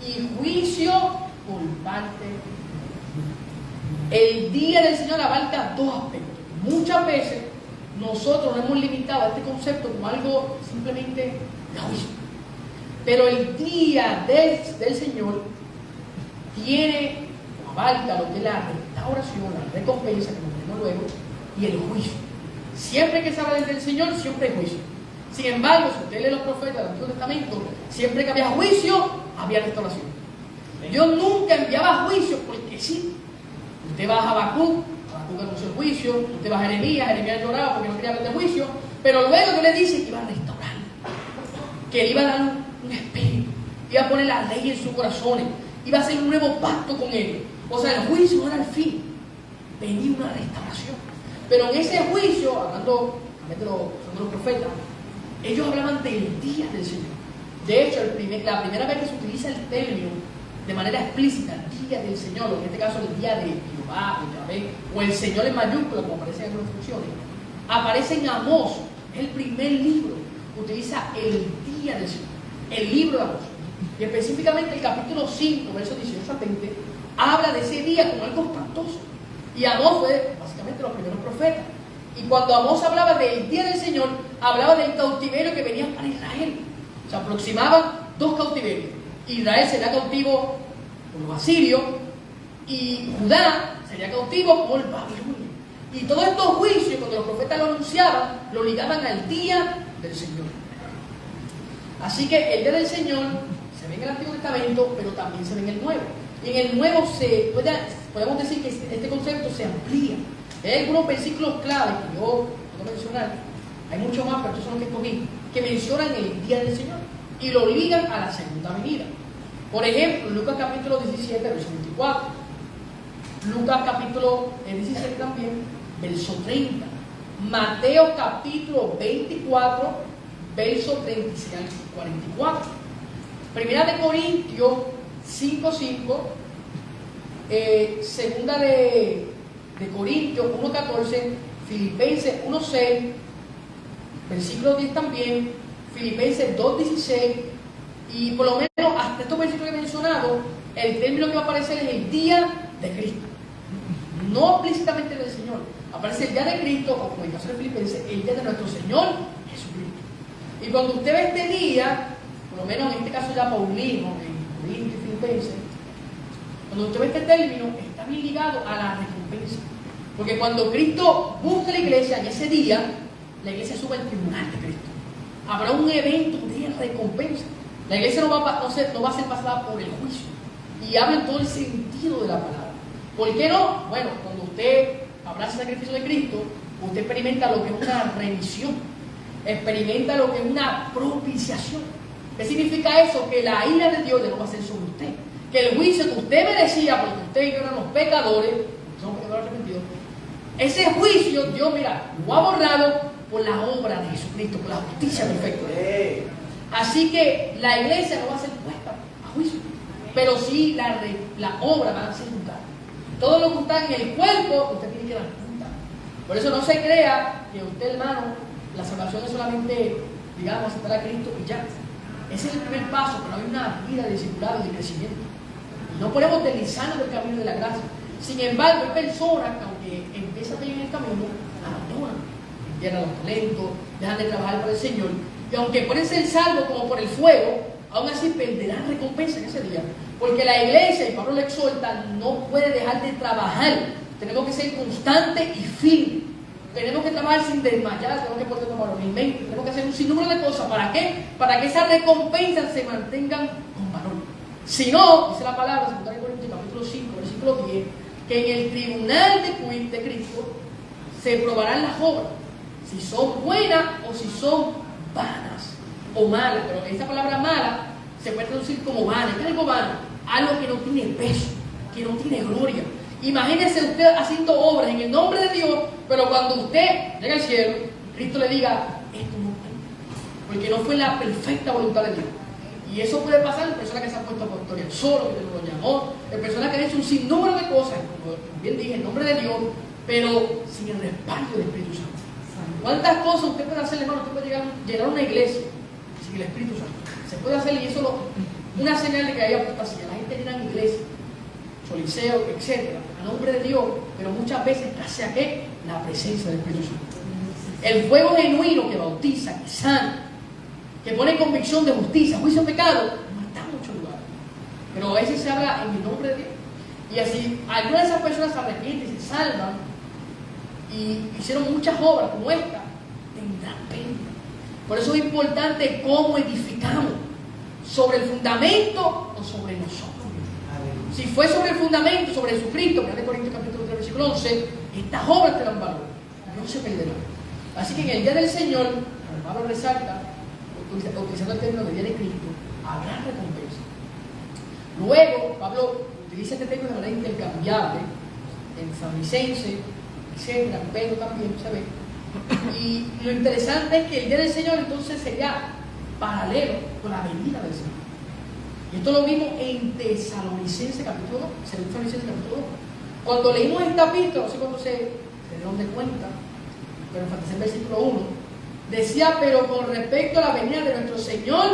y juicio por parte de Dios. El día del Señor abarca dos aspectos. Muchas veces nosotros nos hemos limitado a este concepto como algo simplemente de juicio. Pero el día del Señor tiene, abarca lo que es la restauración, la recompensa, que nos veremos luego, y el juicio. Siempre que se habla del Señor, siempre hay juicio. Sin embargo, si usted lee los profetas del Antiguo Testamento, siempre que había juicio, había restauración. Dios nunca enviaba juicio porque sí. Usted va a Habacuc anunció el juicio, usted va a Jeremías lloraba porque no quería hablar de juicio, pero luego que le dice que iba a restaurar, que le iba a dar un espíritu, iba a poner la ley en sus corazones, iba a hacer un nuevo pacto con él. O sea, el juicio no era el fin, venía una restauración. Pero en ese juicio, hablando de los profetas, ellos hablaban del día del Señor. De hecho, la primera vez que se utiliza el término de manera explícita, el día del Señor, o en este caso el día de Jehová, o Yahvé, o el Señor en mayúscula, como aparece en algunas traducciones, aparece en Amós, el primer libro, utiliza el día del Señor, el libro de Amós. Y específicamente el capítulo 5, versos 18 a 20, habla de ese día como algo espantoso. Y Amós fue básicamente los primeros profetas. Y cuando Amós hablaba del día del Señor, hablaba del cautiverio que venía para Israel. Se aproximaban 2 cautiverios. Israel sería cautivo por los asirios y Judá sería cautivo por Babilonia. Y todos estos juicios, cuando los profetas lo anunciaban, lo ligaban al día del Señor. Así que el día del Señor se ve en el Antiguo Testamento, pero también se ve en el Nuevo. Y en el Nuevo podemos decir que este concepto se amplía. Hay algunos versículos clave que yo puedo mencionar, hay muchos más, pero estos son los que escogí, que mencionan el día del Señor y lo ligan a la segunda venida. Por ejemplo, Lucas capítulo 17, verso 24. Lucas capítulo 17 también, verso 30. Mateo capítulo 24, verso 36 al 44. Primera de Corintios 5:5. Segunda de Corintios 1:14. Filipenses 1:6. Versículo 10 también. Filipenses 2:16. Y por lo menos hasta estos versículos que he mencionado, el término que va a aparecer es el día de Cristo. No explícitamente del Señor. Aparece el día de Cristo, o como en el caso de Filipenses, el día de nuestro Señor Jesucristo. Y cuando usted ve este día, por lo menos en este caso ya Paulino, en Corintios y Filipenses, cuando usted ve este término, está bien ligado a la recompensa. Porque cuando Cristo busca la iglesia en ese día, la iglesia sube al tribunal de Cristo. Habrá un evento de recompensa. La iglesia no va a ser pasada por el juicio. Y habla en todo el sentido de la palabra. ¿Por qué no? Bueno, cuando usted abraza el sacrificio de Cristo, usted experimenta lo que es una remisión. Experimenta lo que es una propiciación. ¿Qué significa eso? Que la ira de Dios ya no va a ser sobre usted. Que el juicio que usted merecía, porque usted y yo éramos pecadores, somos pecadores arrepentidos, ese juicio Dios, mira, lo ha borrado por la obra de Jesucristo, por la justicia perfecta. Así que la iglesia no va a ser puesta a juicio, pero sí la obra va a ser juzgada. Todo lo que está en el cuerpo, usted tiene que dar cuenta. Por eso no se crea que usted, hermano, la salvación es solamente, digamos, aceptar a Cristo y ya. Ese es el primer paso, pero hay una vida de discipulado y de crecimiento. Y no podemos deslizarnos del camino de la gracia. Sin embargo, hay personas que, aunque empiezan bien en el camino, abandonan, pierden los talentos, dejan de trabajar para el Señor. Y aunque pueden ser salvos como por el fuego, aún así perderán recompensa en ese día. Porque la iglesia, y Pablo le exhorta, no puede dejar de trabajar. Tenemos que ser constantes y firmes. Tenemos que trabajar sin desmayar, tenemos que poner como alimento, tenemos que hacer un sinnúmero de cosas. ¿Para qué? Para que esas recompensas se mantengan con valor. Si no, dice la palabra, 2 Corintios capítulo 5, versículo 10, que en el tribunal de Cristo se probarán las obras, si son buenas o si son vanas o malas. Pero esa palabra mala se puede traducir como vana. ¿Qué es algo vano? Algo que no tiene peso, que no tiene gloria. Imagínese usted haciendo obras en el nombre de Dios, pero cuando usted llega al cielo, Cristo le diga, esto no cuenta, porque no fue la perfecta voluntad de Dios. Y eso puede pasar en personas que se han puesto apóstoles solo, que Dios lo llamó, en personas que han hecho un sinnúmero de cosas, como bien dije, en nombre de Dios, pero sin el respaldo del Espíritu Santo. ¿Cuántas cosas usted puede hacer, hermano? Usted puede llegar a una iglesia sin el Espíritu Santo. Se puede hacer, y eso es una señal de que hay apostasía. La gente llena en iglesia, Choliseo, etc., a nombre de Dios, pero muchas veces escasea ¿qué? La presencia del Espíritu Santo. El fuego genuino que bautiza, que sana, que pone convicción de justicia, juicio, pecado, no está en muchos lugares. Pero a veces se habla en el nombre de Dios. Y así, algunas de esas personas se arrepienten, se salvan y hicieron muchas obras como esta, tendrán pena. Por eso es importante cómo edificamos, sobre el fundamento o sobre nosotros. Si fue sobre el fundamento, sobre Jesucristo, 1 Corintios capítulo 3, versículo 11, estas obras tendrán valor, no se perderán. Así que en el día del Señor, como Pablo resalta, utilizando el término de día de Cristo, habrá recompensa. Luego, Pablo utiliza este término de manera intercambiable en San Vicente, etc., en Pedro también se ve. Y lo interesante es que el día del Señor entonces sería paralelo con la venida del Señor. Y esto lo vimos en Tesalonicenses capítulo 2, Tesalonicenses capítulo 2. Cuando leímos este capítulo, no sé cuándo se dieron de cuenta, pero en el versículo 1, decía, pero con respecto a la venida de nuestro Señor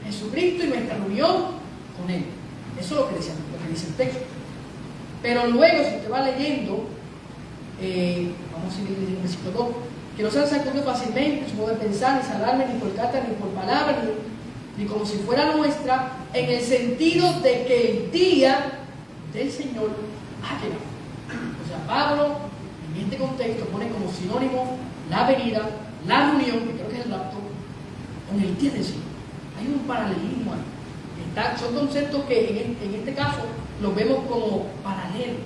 Jesucristo y nuestra reunión con Él. Eso es lo que dice el texto. Pero luego, si usted va leyendo, vamos a seguir leyendo el versículo 2, que no sean sacudidos fácilmente, su modo de pensar, ni se alarmen, ni por carta, ni por palabra, ni como si fuera nuestra, en el sentido de que el día del Señor ha llegado. O sea, Pablo, en este contexto, pone como sinónimo la venida, la reunión, que creo que es el rapto, con el día del Señor. Hay un paralelismo ahí. Son conceptos que en este caso los vemos como paralelos.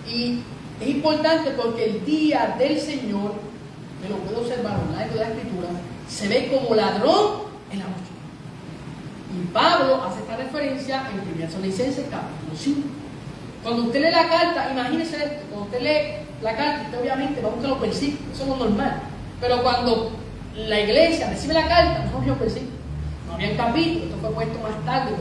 Y es importante porque el día del Señor, me lo puedo observar online de la Escritura, se ve como ladrón en la noche. Y Pablo hace esta referencia en 1 Tesalonicenses capítulo 5. Cuando usted lee la carta, imagínese esto, cuando usted lee la carta, usted obviamente va a buscar los versículos, eso no es normal. Pero cuando la iglesia recibe la carta, no había un versículo, no había un capítulo, esto fue puesto más tarde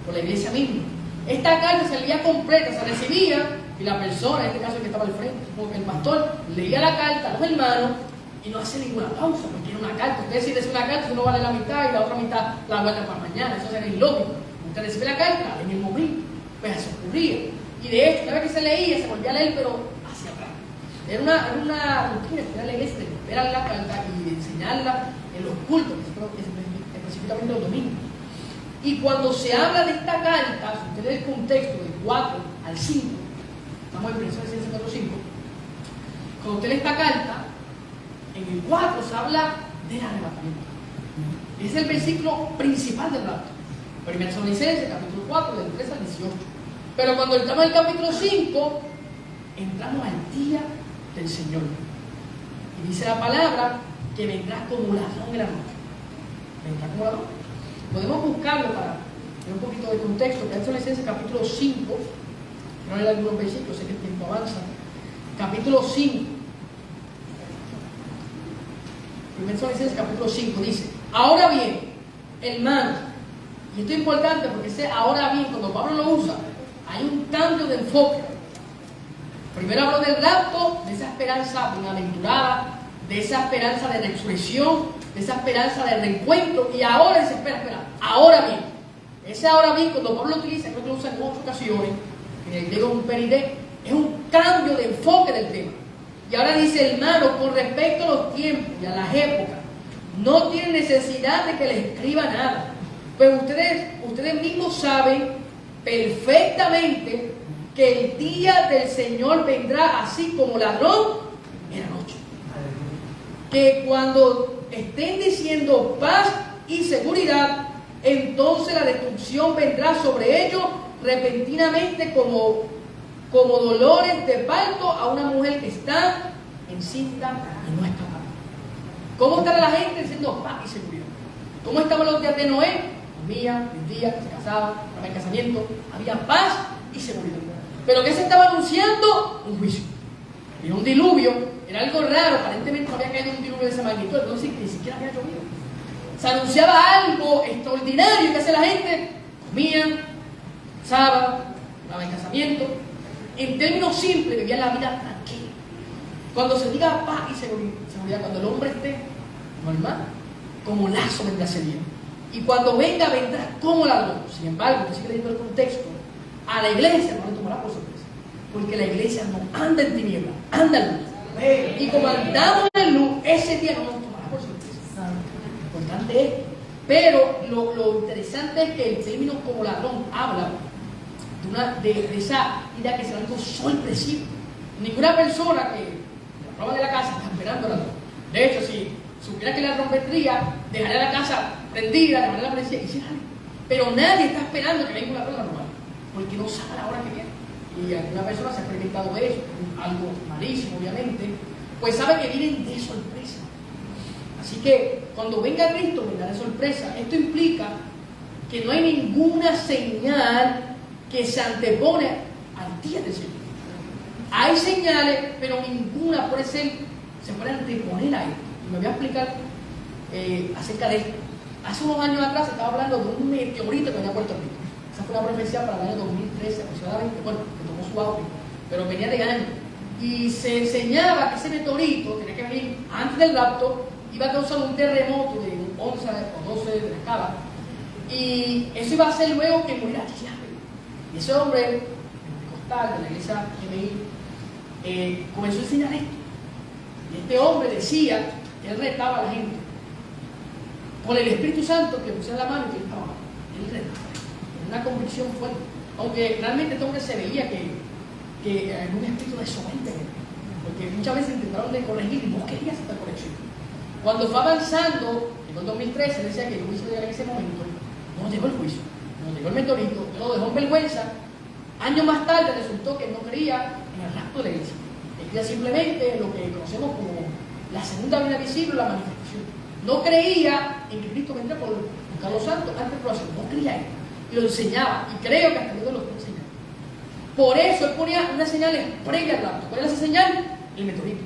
por la iglesia misma. Esta carta se leía completa, se recibía, y la persona, en este caso el que estaba al frente, supongo que el pastor, leía la carta a los hermanos y no hace ninguna pausa, porque era una carta. Usted si recibe una carta, uno vale la mitad y la otra mitad la guarda para mañana, eso sería ilógico. Usted recibe la carta en el momento, pues eso ocurría. Y de hecho, cada vez que se leía, se volvía a leer, pero hacia atrás. Era una rutina que era la iglesia de esperar la carta y de enseñarla en los cultos, específicamente los domingos. Y cuando se habla de esta carta, si usted lee el contexto del 4 al 5, estamos en 1 Tesalonicenses 4:5, cuando usted lee esta carta, en el 4 se habla del arrebatamiento. Es el versículo principal del rapto. 1 Tesalonicenses, capítulo 4, del 3 al 18. Pero cuando entramos al capítulo 5, entramos al día del Señor. Y dice la palabra que vendrá como ladrón en la noche. Vendrá como ladrón. Podemos buscarlo para ver un poquito de contexto. 1 Tesalonicenses, capítulo 5. No hay algunos versículos, sé que el tiempo avanza. Capítulo 5. 1 Tesalonicenses, capítulo 5 dice: ahora bien, hermanos, y esto es importante porque ese ahora bien, cuando Pablo lo usa, hay un cambio de enfoque. Primero habló del rapto, de esa esperanza bienaventurada, de esa esperanza de resurrección, de esa esperanza de reencuentro, y ahora se espera. Ahora bien, ese ahora bien, cuando Pablo lo utiliza, creo que lo usa en 8 ocasiones, en el griego un peridé, es un cambio de enfoque del tema. Y ahora dice, hermano, con respecto a los tiempos y a las épocas, no tienen necesidad de que les escriba nada. Pues ustedes mismos saben perfectamente que el día del Señor vendrá así como ladrón en la noche. Que cuando estén diciendo paz y seguridad, entonces la destrucción vendrá sobre ellos repentinamente como dolores de parto a una mujer que está encinta y no es capaz. ¿Cómo estará la gente diciendo paz y seguridad? ¿Cómo estaban los días de Noé? Comía, vendía, se casaba, había casamiento, había paz y seguridad. Pero ¿qué se estaba anunciando? Un juicio. Era un diluvio, era algo raro, aparentemente no había caído un diluvio de esa magnitud, entonces ni siquiera había llovido. Se anunciaba algo extraordinario que hace la gente: comían, casaban, daban casamiento. En términos simples, vivían la vida tranquila. Cuando se diga paz y seguridad, cuando el hombre esté normal, como lazo vendrá ese día. Y cuando venga, vendrá como ladrón. Sin embargo, que sigue leyendo el contexto, a la iglesia no le tomará por sorpresa, porque la iglesia no anda en tinieblas, anda en luz. Y como andamos en luz, ese día no nos tomará por sorpresa. Lo importante es, pero lo interesante es que el término como ladrón habla de esa idea que será algo sorpresivo. Ninguna persona que la prueba de la casa está esperando al ladrón. De hecho, si supiera que la trompetería, dejaría la casa prendida, dejaría la policía y hiciera algo. Pero nadie está esperando que venga una ladrón normal, porque no sabe la hora que viene. Y alguna persona se ha experimentado eso, algo malísimo obviamente, pues sabe que vienen de sorpresa. Así que cuando venga Cristo, vendrá de sorpresa. Esto implica que no hay ninguna señal que se antepone al día del Señor. Hay señales, pero ninguna se puede anteponer a esto. Y me voy a explicar acerca de esto. Hace unos años atrás se estaba hablando de un meteorito que venía a Puerto Rico. Esa fue una profecía para el año 2013 aproximadamente, bueno, que tomó su auge, pero venía de años. Y se enseñaba que ese meteorito tenía que venir antes del rapto, iba a causar un terremoto de 11 o 12 de la escala, y eso iba a hacer luego que muriera Chávez. Y ese hombre, el pentecostal de la iglesia GMI, comenzó a enseñar esto. Y este hombre decía que él retaba a la gente por el Espíritu Santo que pusiera la mano y que él estaba mal. Él retaba. Una convicción fuerte. Aunque realmente este hombre se veía que era un espíritu desobediente, porque muchas veces intentaron de corregir y no quería aceptar corrección. Cuando fue avanzando, en el 2013, decía que el juicio llegara en ese momento, no llegó el juicio, no cuando llegó el meteorito, lo dejó en vergüenza. Años más tarde resultó que no creía en el rapto de la iglesia. Él creía simplemente en lo que conocemos como la segunda venida visible, la manifestación. No creía en que Cristo vendría por buscar los santos antes de probarse. No creía en él. Y lo enseñaba. Y creo que hasta Dios lo está enseñando. Por eso él ponía unas señales previas al rapto. ¿Cuál era esa señal? El meteorito.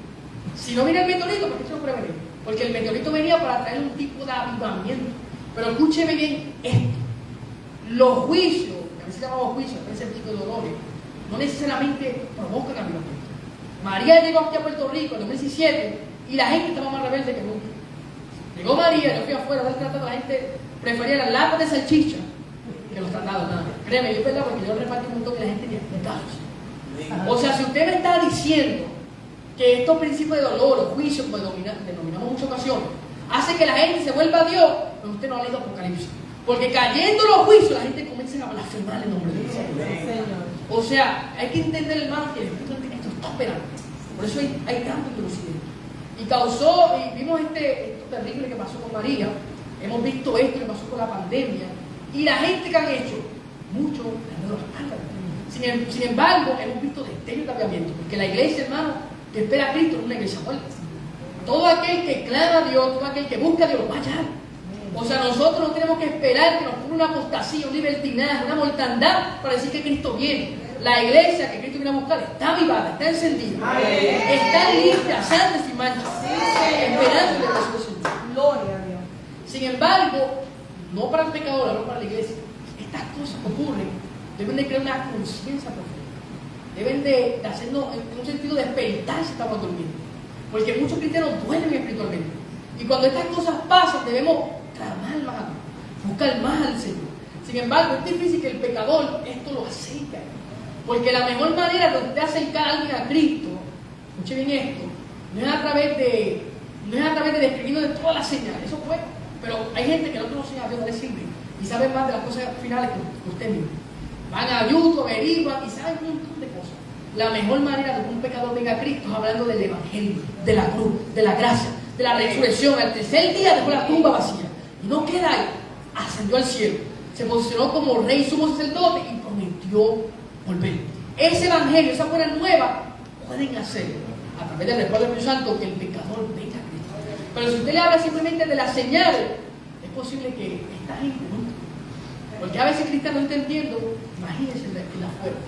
Si no viene el meteorito, ¿por qué se lo puede venir? Porque el meteorito venía para traer un tipo de avivamiento. Pero escúcheme bien esto. Los juicios, que a veces llamamos juicios, a veces tipo de dolores, no necesariamente provocan avivamiento. María llegó aquí a Puerto Rico en 2017 y la gente estaba más rebelde que nunca. Llegó María, yo fui afuera a dar tratado, la gente prefería las latas de salchicha que los tratados, nada. Créeme, yo es verdad, porque yo repartí un montón que la gente tenía casos. O sea, si usted me está diciendo que estos principios de dolor o juicio, como denominamos en muchas ocasiones, hace que la gente se vuelva a Dios, pues usted no ha leído Apocalipsis. Porque cayendo los juicios, la gente comienza a blasfemar el nombre de Dios. O sea, hay que entender, hermano, que el Espíritu esto está operando. Por eso hay tanto introducido. Y causó, y vimos esto terrible que pasó con María, hemos visto esto que pasó con la pandemia, y la gente que han hecho, muchos han dado la. Sin embargo, hemos visto destellos de cambiamiento, porque la iglesia, hermano, que espera a Cristo es una iglesia muerta. Todo aquel que clama a Dios, todo aquel que busca a Dios, va allá. O sea, nosotros no tenemos que esperar que nos ponga una apostasía, un libertinaje, una mortandad para decir que Cristo viene. La iglesia que Cristo viene a buscar está avivada, está encendida, está limpia, santa y sin mancha, esperando la resurrección. Gloria a Dios. Sin embargo, no para el pecador, no para la iglesia, estas cosas que ocurren deben de crear una conciencia profunda. Deben de hacernos, en un sentido, despertar si estamos durmiendo. Porque muchos cristianos duermen espiritualmente. Y cuando estas cosas pasan, debemos clamar más a Dios, buscar más al Señor. Sin embargo, es difícil que el pecador esto lo acerque. Porque la mejor manera de usted acercar a alguien a Cristo, escuche bien esto, no es a través de describirlo de todas las señales, eso puede. Pero hay gente que no conoce a Dios, no le sirve y sabe más de las cosas finales que usted mismo. Van a YouTube, averiguan y saben un montón de cosas. La mejor manera de que un pecador venga a Cristo es hablando del Evangelio, de la cruz, de la gracia, de la resurrección. Al tercer día dejó la tumba vacía. Y no queda ahí. Ascendió al cielo. Se posicionó como rey, sumo sacerdote y prometió volver. Ese Evangelio, esa buena nueva, pueden hacer a través del respaldo del Espíritu Santo que el pecador venga a Cristo. Pero si usted le habla simplemente de las señales, es posible que esta gente no. Porque a veces cristianos no entendiendo, imagínense en la fuerza.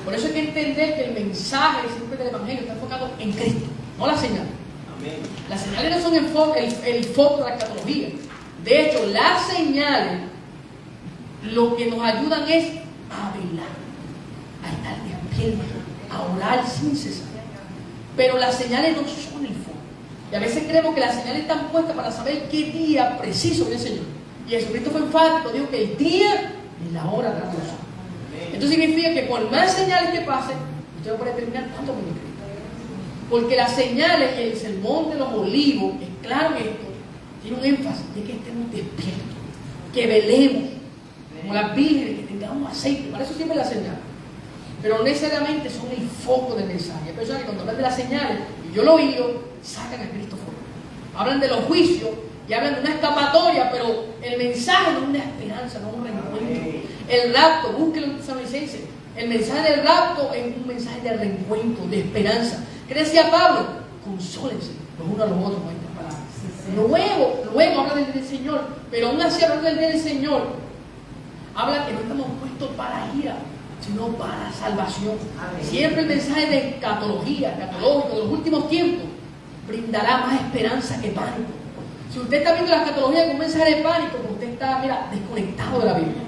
Por eso hay que entender que el mensaje siempre del Evangelio está enfocado en Cristo, no las señales. Amén. Las señales no son el foco de la escatología. De hecho, las señales lo que nos ayudan es a velar, a estar despiertos, a orar sin cesar. Pero las señales no son el foco. Y a veces creemos que las señales están puestas para saber qué día preciso viene el Señor. Y Jesucristo fue enfático, dijo que el día y la hora de la cosa. Esto significa que por más señales que pasen, usted va a poder terminar tanto como Cristo. Porque las señales y el sermón de los olivos, es claro que esto tiene un énfasis de que estemos despiertos, que velemos, como las vírgenes, que tengamos aceite. Para eso siempre las señales. Pero no necesariamente son el foco del mensaje. Hay personas que cuando hablan de las señales, y yo lo he oído, sacan a Cristo fuera. Hablan de los juicios y hablan de una escapatoria, pero el mensaje no es una esperanza, no es un reencuentro. El rapto, búsquelo en Tesalonicenses. El mensaje del rapto es un mensaje de reencuentro, de esperanza. ¿Qué decía Pablo? Consólense los unos a los otros con estas palabras. Luego habla del Señor, pero aún así habla del día del Señor. Habla que no estamos puestos para ira, sino para salvación. Siempre el mensaje de escatológico de los últimos tiempos brindará más esperanza que pánico. Si usted está viendo la escatología con un mensaje de pánico, pues usted está, desconectado de la Biblia.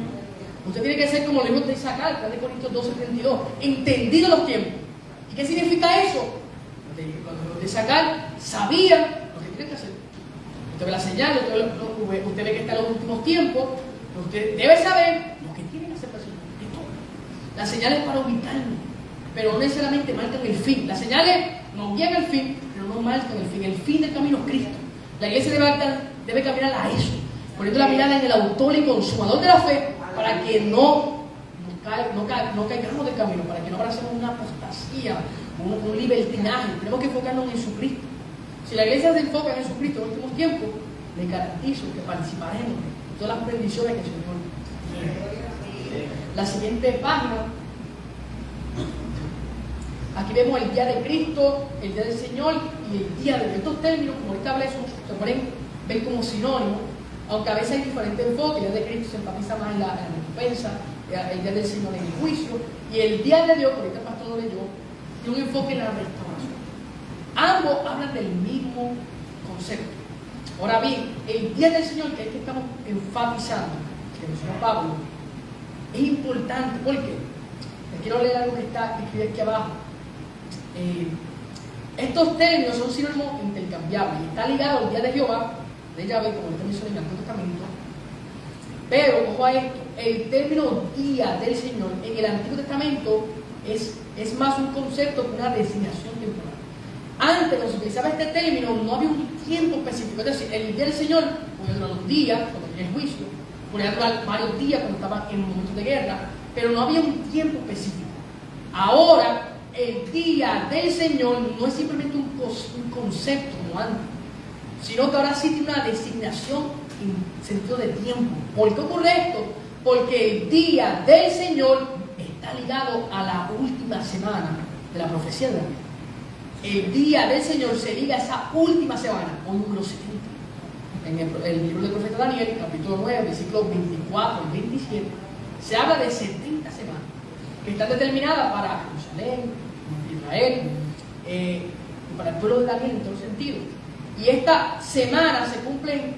Usted tiene que ser como el libro de Isaías, de Corintios 12:32, entendido los tiempos. ¿Y qué significa eso? Cuando los de Isaías sabían lo que tienen que hacer. Usted ve la señal, usted ve que está en los últimos tiempos, usted debe saber lo que tiene que hacer para Señor. Las señales para ubicarnos, pero no necesariamente marcan el fin. Las señales nos guían al fin, pero no marcan el fin. El fin del camino es Cristo. La iglesia debe caminar a eso, poniendo la mirada en el autor y consumador de la fe, para que no caigamos del camino, para que no abracemos una apostasía, un libertinaje. Tenemos que enfocarnos en Jesucristo. Si la iglesia se enfoca en Jesucristo en los últimos tiempos, le garantizo que participaremos de todas las bendiciones que el Señor Daniel. La siguiente página. Aquí vemos el día de Cristo, el día del Señor y el día de estos términos, como ahorita hablé, se pueden ver como sinónimos, aunque a veces hay diferentes enfoques. El día de Cristo se enfatiza más en la recompensa, el día del Señor en el juicio, y el día de Dios, que ahorita el pastor lo leyó, tiene un enfoque en la restauración. Ambos hablan del mismo concepto. Ahora bien, el día del Señor, que es que estamos enfatizando, que menciona Pablo, es importante. ¿Por qué? Les quiero leer algo que está escrito aquí abajo. Estos términos son sinónimos intercambiables y está ligado al día de Jehová, de Yahvé, como está mencionado en el Antiguo Testamento. Pero, ojo a esto, el término día del Señor en el Antiguo Testamento es más un concepto que una designación temporal. Antes, cuando se utilizaba este término, no había un tiempo específico. Es decir, el día del Señor podía durar un día, cuando tenía el juicio, podía durar varios días cuando estaban en momentos de guerra, pero no había un tiempo específico. Ahora, el día del Señor no es simplemente un concepto como antes, sino que ahora sí tiene una designación en sentido de tiempo. ¿Por qué ocurre esto? Porque el día del Señor está ligado a la última semana de la profecía de Daniel. El día del Señor se liga a esa última semana, o número 70. En el libro del profeta Daniel, capítulo 9, versículos 24 y 27, se habla de 70 semanas que están determinadas para Jerusalén, Israel, y para el pueblo de Daniel en todo sentido. Y esta semana se cumplen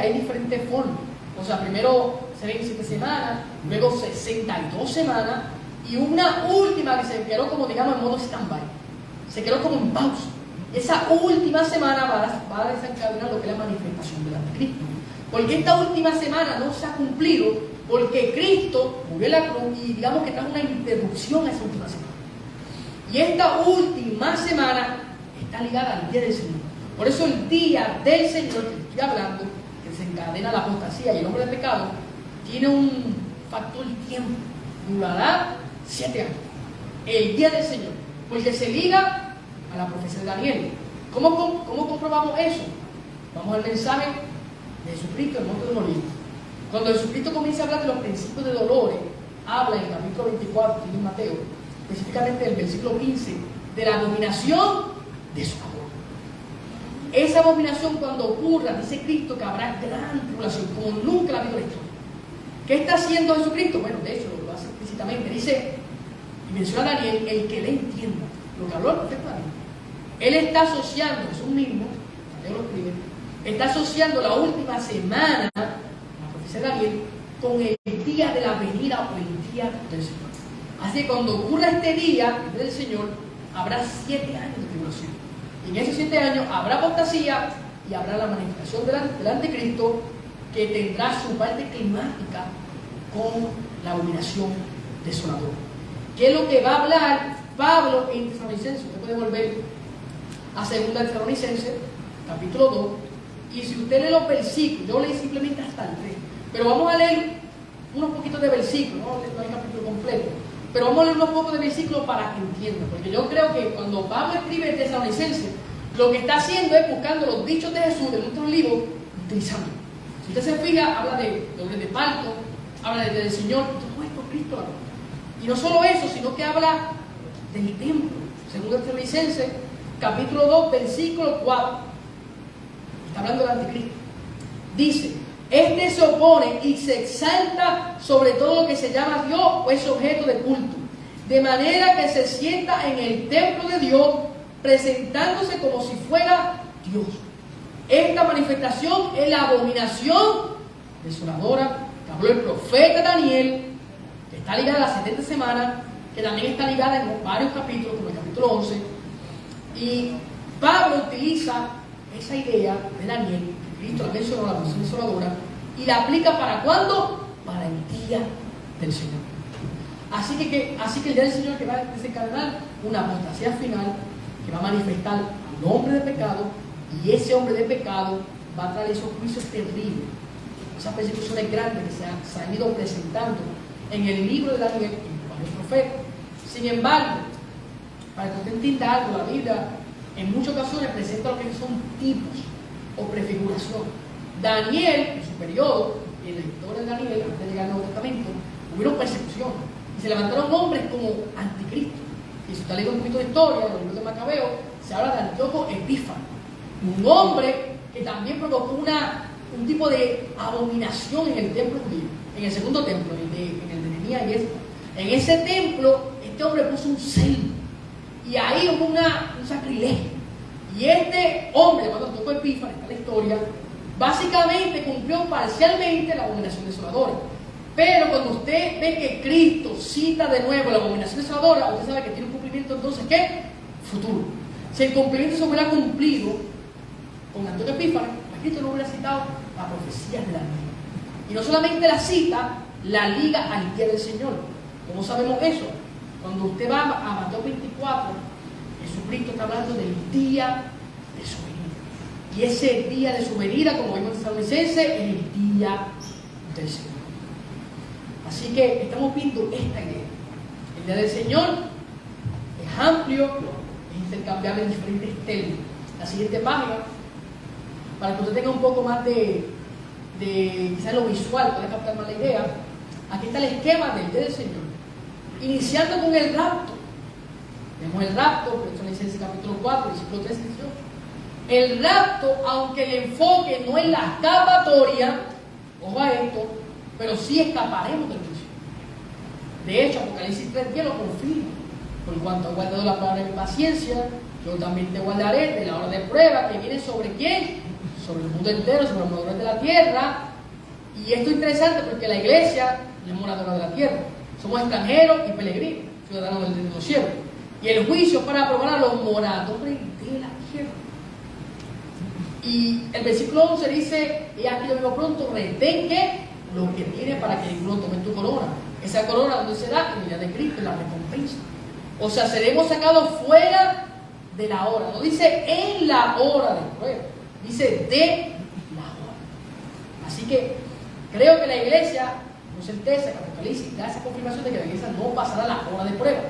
hay diferentes formas. O sea, primero se ven 7 semanas, luego 62 semanas, y una última que se quedó como, digamos, en modo stand-by. Se quedó como en pausa. Esa última semana va a desencadenar lo que es la manifestación del anticristo. Porque esta última semana no se ha cumplido, porque Cristo murió en la cruz y digamos que trajo una interrupción a esa última semana. Y esta última semana está ligada al día del Señor. Por eso el día del Señor, que estoy hablando, que desencadena la apostasía y el hombre de pecado, tiene un factor tiempo. Durará 7 años. El día del Señor. Porque se liga a la profecía de Daniel. ¿Cómo comprobamos eso? Vamos al mensaje de Jesucristo en el Monte de los Olivos. Cuando Jesucristo comienza a hablar de los principios de dolores, habla en el capítulo 24 de Mateo, específicamente del versículo 15, de la abominación de su amor. Esa abominación, cuando ocurra, dice Cristo que habrá gran tribulación, como nunca la ha habido en la historia. ¿Qué está haciendo Jesucristo? Bueno, de hecho, lo hace explícitamente. Dice, y menciona a Daniel, el que le entienda lo que habló el profeta Daniel. Él está asociando, es un mismo, Mateo lo escribe, está asociando la última semana, la profecía de Daniel, con el día de la venida o el día del Señor. Así que cuando ocurra este día, el día del Señor, habrá 7 años de tribulación. Y en esos 7 años habrá apostasía y habrá la manifestación del anticristo, que tendrá su parte climática con la abominación desoladora. ¿Qué es lo que va a hablar Pablo en Tesalonicenses? Usted puede volver a 2 Tesalonicenses, capítulo 2, y si usted lee los versículos, yo leí simplemente hasta el 3, pero vamos a leer unos poquitos de versículos, no hay capítulo completo, pero vamos a leer unos pocos de versículos para que entiendan, porque yo creo que cuando Pablo escribe en Tesalonicenses, lo que está haciendo es buscando los dichos de Jesús de nuestros libros, utilizándolo. Si usted se fija, habla de doble de parto, habla del Señor, todo esto Cristo habla. Y no solo eso, sino que habla del templo. Según Tesalonicenses, capítulo 2, versículo 4. Está hablando del anticristo. Dice, este se opone y se exalta sobre todo lo que se llama Dios o es objeto de culto. De manera que se sienta en el templo de Dios, presentándose como si fuera Dios. Esta manifestación es la abominación desoladora que habló el profeta Daniel, que está ligada a las 70 semanas, que también está ligada en varios capítulos, como el capítulo 11. Y Pablo utiliza esa idea de Daniel, que Cristo la mencionó, la abominación desoladora, y la aplica ¿para cuándo? Para el día del Señor. Así que el día del Señor, que va a desencadenar una apostasía final, que va a manifestar al hombre de pecado, y ese hombre de pecado va a traer esos juicios terribles, esas persecuciones grandes que se han ido presentando en el libro de Daniel y en varios profetas. Sin embargo, para que usted entienda algo, la Biblia en muchas ocasiones presenta lo que son tipos o prefiguración. Daniel, en su periodo, en la historia de Daniel, antes de llegar al Nuevo Testamento, hubieron persecución. Y se levantaron hombres como anticristo. Y si usted lee un poquito de historia, en los libros de Macabeo, se habla de Antíoco Epífanes, un hombre que también provocó un tipo de abominación en el templo judío, en el segundo templo, en el de Nehemías y Esdras. En ese templo, este hombre puso un sello, y ahí hubo un sacrilegio. Y este hombre, llamado Antíoco Epífanes, está en la historia, básicamente cumplió parcialmente la abominación desoladora. Pero cuando usted ve que Cristo cita de nuevo la abominación desoladora, usted sabe que tiene un cumplimiento, entonces, ¿qué? Futuro. Si el cumplimiento se hubiera cumplido con Antíoco Epífanes, Cristo no hubiera citado la profecía de Daniel. Y no solamente la cita, la liga al día del Señor. ¿Cómo sabemos eso? Cuando usted va a Mateo 24, Jesucristo está hablando del día de su venida. Y ese día de su venida, como vimos en Tesalonicenses, es el día del Señor. Así que estamos viendo esta idea. El día del Señor es amplio, es intercambiable en diferentes términos. La siguiente página, para que usted tenga un poco más de quizás lo visual, pueda captar más la idea. Aquí está el esquema del día del Señor, iniciando con el rapto. Vemos el rapto, Tesalonicenses capítulo 4, versículo 13 y 18. El rapto, aunque el enfoque no es la escapatoria, ojo a esto, pero sí escaparemos del juicio. De hecho, Apocalipsis 3:10 lo confirma. Por cuanto ha guardado la palabra de mi paciencia, yo también te guardaré de la hora de prueba que viene sobre quién, sobre el mundo entero, sobre los moradores de la tierra. Y esto es interesante porque la iglesia es moradora de la tierra. Somos extranjeros y peregrinos, ciudadanos del reino de los cielos. Y el juicio para probar a los moradores de la tierra. Y el versículo 11 dice: y aquí yo vengo pronto, retén que lo que tiene para que ninguno tome tu corona. Esa corona donde se da en el día de Cristo, en la recompensa. O sea, seremos sacados fuera de la hora. No dice en la hora de prueba, dice de la hora. Así que creo que la iglesia, con certeza, que Apocalipsis da esa confirmación de que la iglesia no pasará la hora de prueba.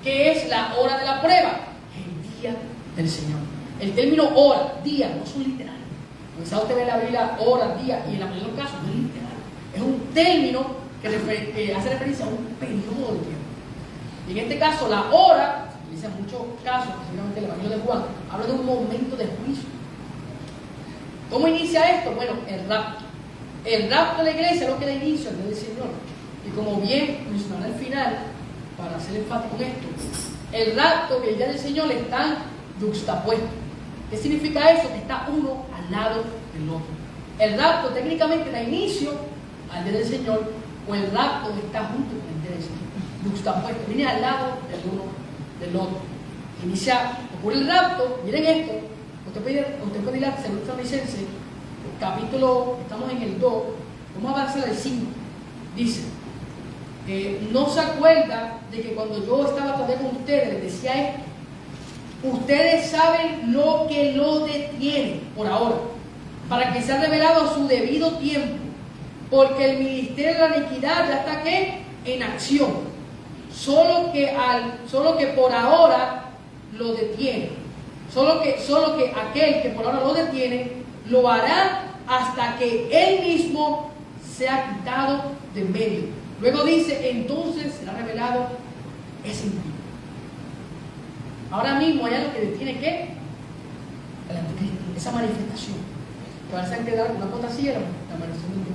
¿Qué es la hora de la prueba? El día del Señor. El término hora, día, no son literales. Quizás usted ve en la Biblia hora, día, y en la mayoría de los casos no es literal. Es un término que hace referencia a un periodo de tiempo. Y en este caso, la hora, se utiliza en muchos casos, específicamente el Evangelio de Juan, habla de un momento de juicio. ¿Cómo inicia esto? Bueno, el rapto. El rapto de la iglesia es lo que da inicio al día del Señor. Y como bien mencionaré al final, para ser enfático en esto, el rapto y el día del Señor están juxtapuestos. ¿Qué significa eso? Que está uno al lado del otro. El rapto técnicamente da inicio al día del Señor, o el rapto está junto con el día del Señor. Juxtapuesto, viene al lado del uno del otro. Ocurre el rapto, miren esto. Usted puede ir a Tesalonicenses, capítulo, estamos en el 2, vamos a avanzar al 5. Dice: no se acuerda de que cuando yo estaba todavía con ustedes les decía esto. Ustedes saben lo que lo detiene por ahora, para que sea revelado a su debido tiempo, porque el ministerio de la iniquidad ya está ¿qué? En acción, solo que por ahora lo detiene, solo que aquel que por ahora lo detiene lo hará hasta que él mismo sea quitado de en medio. Luego dice: entonces será revelado ese impío. Ahora mismo hay algo que detiene ¿qué? El anticristo, esa manifestación. Que van a quedar una apostasía, la manifestación del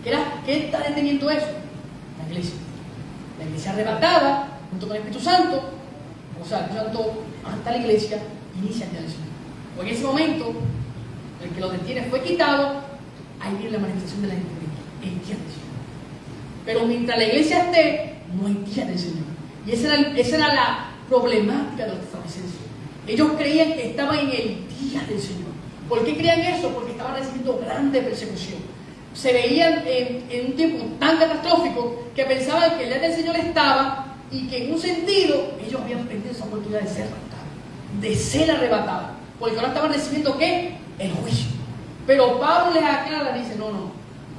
anticristo. ¿Qué está deteniendo eso? La iglesia. La iglesia arrebatada, junto con el Espíritu Santo. O sea, el Espíritu Santo hasta la iglesia inicia el día del Señor. O en ese momento, el que lo detiene fue quitado, ahí viene la manifestación del anticristo, el día del Señor. Pero mientras la iglesia esté, no hay día del Señor. Y esa era la problemática de los tesalonicenses. Ellos creían que estaban en el día del Señor. ¿Por qué creían eso? Porque estaban recibiendo grande persecución. Se veían en un tiempo tan catastrófico que pensaban que el día del Señor estaba, y que en un sentido ellos habían perdido esa oportunidad de ser arrebatados, de ser arrebatados, porque ahora estaban recibiendo ¿qué? El juicio. Pero Pablo les aclara, dice: no,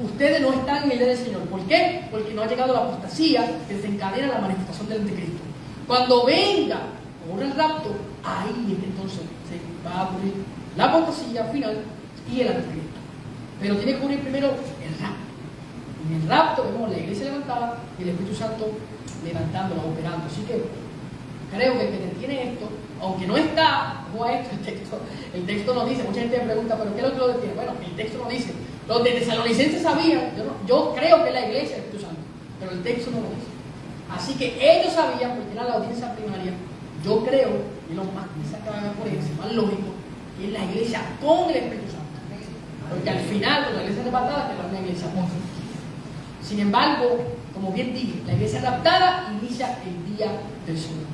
ustedes no están en el día del Señor. ¿Por qué? Porque no ha llegado la apostasía que desencadena la manifestación del anticristo. Cuando venga, ocurre el rapto, ahí es que entonces se va a ocurrir la apostasía final y el anticristo. Pero tiene que ocurrir primero el rapto. En el rapto vemos la iglesia levantada y el Espíritu Santo levantándola, operando. Así que creo que el que tiene esto, aunque no está, no a esto, el texto no dice, mucha gente me pregunta, ¿pero qué es lo que lo detiene? Bueno, el texto no dice. Los de Tesalonicenses sabían, yo creo que es la iglesia del Espíritu Santo, pero el texto no lo dice. Así que ellos sabían, porque era la audiencia primaria, yo creo, y lo más que sacaban por eso, más lógico, que es la iglesia con el Espíritu Santo. Porque al final, cuando la iglesia es levantada, queda una iglesia con. Sin embargo, como bien dije, la iglesia raptada inicia el día del Señor.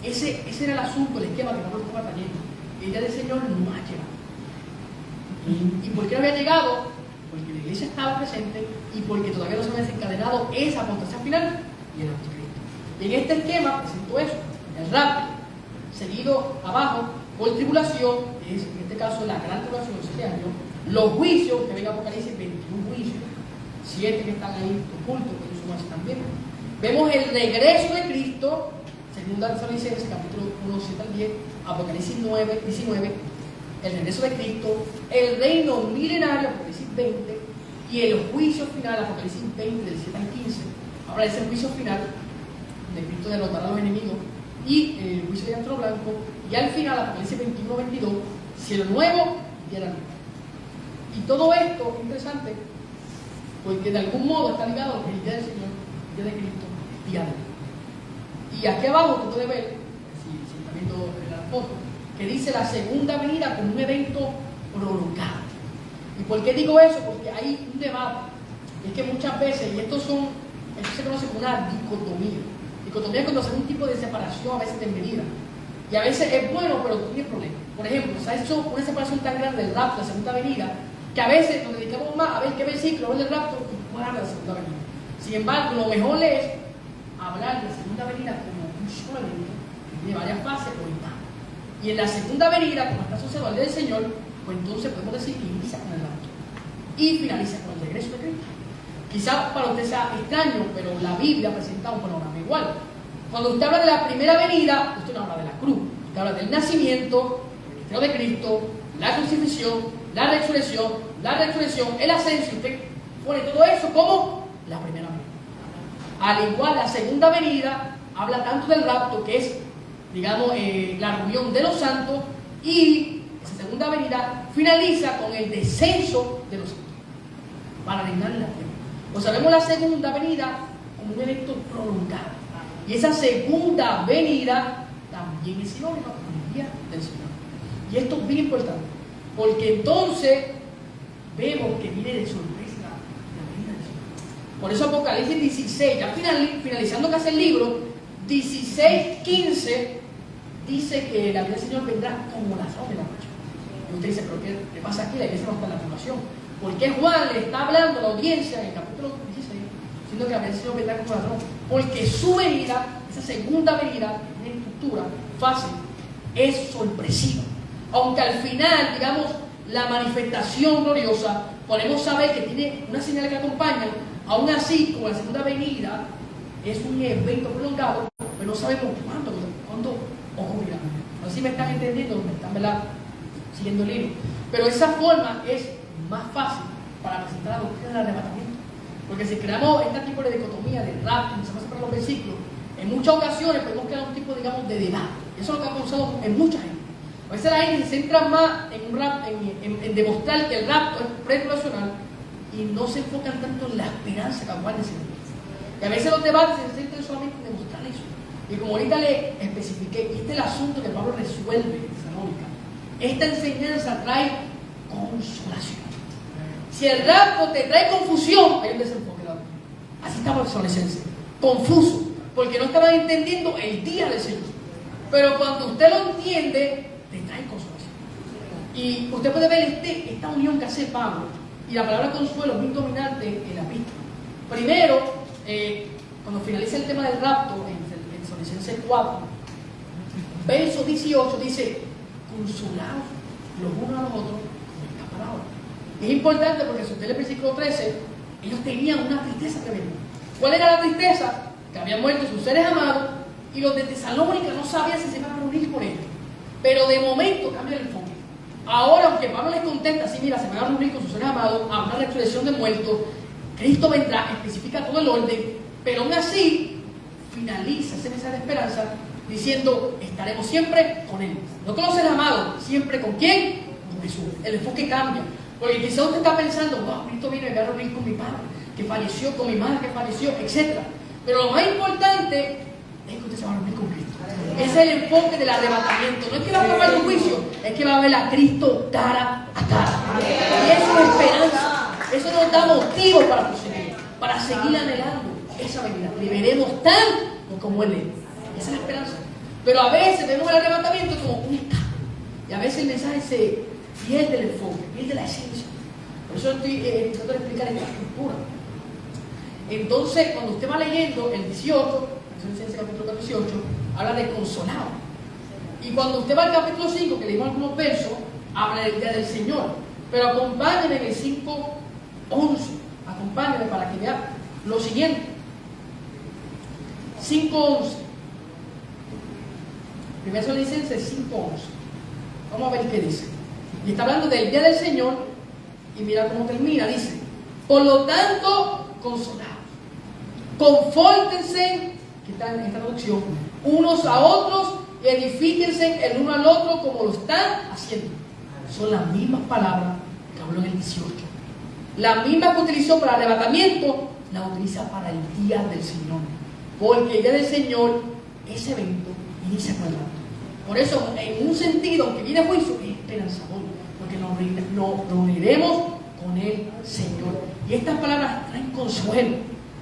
Ese era el asunto, el esquema que Pablo estaba trayendo. El día del Señor no ha llegado. ¿Y por qué no había llegado? Porque la iglesia estaba presente y porque todavía no se había desencadenado esa apostasía final y el anticristo. Y en este esquema presentó eso, el rapto, seguido abajo por tribulación, que es en este caso la gran tribulación de 7 años, los juicios, que ven Apocalipsis 21 juicios, 7 que están ahí ocultos, que ellos suman también. Vemos el regreso de Cristo, segunda Tesalonicenses, capítulo 1, 7 al 10, Apocalipsis 9, 19, el regreso de Cristo, el reino milenario, Apocalipsis 20, y el juicio final, Apocalipsis 20, del 7 al 15. Ahora ese juicio final, de Cristo derrotará a los enemigos, y el juicio de Antro Blanco, y al final, Apocalipsis 21, 22, cielo nuevo y tierra nueva. Y todo esto es interesante, porque de algún modo está ligado a el día del Señor, el día de Cristo, el día de hoy. Y aquí abajo tú puedes ver, si está viendo la foto, que dice la segunda venida como un evento prolongado. ¿Y por qué digo eso? Porque hay un debate. Es que muchas veces, y esto se conoce como una dicotomía. Dicotomía es cuando se hace un tipo de separación a veces de medida. Y a veces es bueno, pero tiene problemas. Por ejemplo, se ha hecho una separación tan grande del rapto, la segunda venida, que a veces nos dedicamos más a ver qué versículo es del rapto y cuál es la segunda venida. Sin embargo, lo mejor es hablar de la segunda venida como un solo evento, que tiene varias fases o etapas. Y en la segunda venida, como está asociado al día del Señor, pues entonces podemos decir que inicia con el rapto y finaliza con el regreso de Cristo. Quizás para usted sea extraño, pero la Biblia presenta un panorama igual. Cuando usted habla de la primera venida, usted no habla de la cruz, usted habla del nacimiento, el ministerio de Cristo, la crucifixión, la resurrección, el ascenso, y usted pone todo eso como la primera venida. Al igual, la segunda venida habla tanto del rapto, que es, digamos, la reunión de los santos, y esa segunda venida finaliza con el descenso de los santos para reinar en la tierra. O sea, vemos la segunda venida como un evento prolongado. Y esa segunda venida también es sinónimo con el día del Señor. Y esto es bien importante, porque entonces vemos que viene de sorpresa la venida del Señor. Por eso Apocalipsis 16, ya finalizando casi el libro, 16:15, dice que la venida del Señor vendrá como ladrón de la noche. Y usted dice, ¿pero qué pasa aquí? La iglesia no está en la población. ¿Por qué Juan le está hablando a la audiencia en el capítulo 16, diciendo que la venida del Señor vendrá como ladrón? Porque su venida, esa segunda venida, tiene estructura fácil, es sorpresiva. Aunque al final, digamos, la manifestación gloriosa, podemos saber que tiene una señal que acompaña, aún así, como la segunda venida es un evento prolongado, pero no sabemos cuándo ocurrirá. No sé si me están entendiendo, me están, ¿verdad?, siguiendo el libro. Pero esa forma es más fácil para presentar la doctrina del arrebatamiento. Porque si creamos este tipo de dicotomía de rapto, y se va a separar los versículos, en muchas ocasiones podemos crear un tipo, digamos, de debate. Eso es lo que ha causado en mucha gente. A veces la gente se centra más en demostrar que el rapto es pretribulacional y no se enfocan tanto en la esperanza que aguarda ese día. Y a veces los debates se centran solamente en demostrar eso. Y como ahorita le especifiqué, este es el asunto que Pablo resuelve en Tesalónica. Esta enseñanza trae consolación. Si el rapto te trae confusión, hay un desenfoque. Así estaba el Tesalonicenses, confuso, porque no estaban entendiendo el día del Señor. Pero cuando usted lo entiende, te trae consolación. Y usted puede ver esta unión que hace Pablo, y la palabra consuelo es muy dominante en la epístola. Primero, cuando finaliza el tema del rapto, en Tesalonicenses 4, verso 18, dice: consolaos los unos a los otros con esta palabra. Es importante porque si usted lee el versículo 13, ellos tenían una tristeza tremenda. ¿Cuál era la tristeza? Que habían muerto sus seres amados y los de Tesalónica no sabían si se iban a reunir por ellos. Pero de momento cambia el enfoque. Ahora, aunque Pablo les contesta, así mira, se van a reunir con sus seres amados, a una resurrección de muertos, Cristo vendrá, especifica todo el orden, pero aún así finaliza ese mensaje de esperanza diciendo, estaremos siempre con Él. No con los seres amados, siempre con ¿quién? Con Jesús. El enfoque cambia. Porque quizás usted está pensando, wow, Cristo viene a reunir con mi padre, que falleció, con mi madre que falleció, etc. Pero lo más importante es que usted se va a reunir con Cristo. Ese es el enfoque del arrebatamiento. No es que va a tomar un juicio, es que va a ver a Cristo cara a cara. Y eso es esperanza. Eso nos da motivo para proseguir, para seguir anhelando esa venida. Le veremos tal como Él es. Esa es la esperanza. Pero a veces vemos el arrebatamiento como un escape. Y a veces el mensaje se pierde el enfoque, pierde la esencia. Por eso estoy tratando de explicar esta estructura. Entonces, cuando usted va leyendo el 18, el capítulo 18, habla de consolado. Y cuando usted va al capítulo 5, que leímos algunos versos, habla del día del Señor. Pero acompáñenme en el 5:11. Acompáñenme para que vean lo siguiente. 5:11. Primero Tesalonicenses 5:11. Vamos a ver qué dice. Y está hablando del día del Señor. Y mira cómo termina. Dice: por lo tanto, consolados. Confórtense, que está en esta traducción, unos a otros y edifíquense el uno al otro como lo están haciendo. Son las mismas palabras que habló en el 18. La misma que utilizó para arrebatamiento, la utiliza para el día del Señor. Porque el día del Señor, ese evento, inicia con el rapto. Por eso, en un sentido, aunque viene juicio, es esperanzador. Porque nos reuniremos con el Señor. Y estas palabras traen consuelo.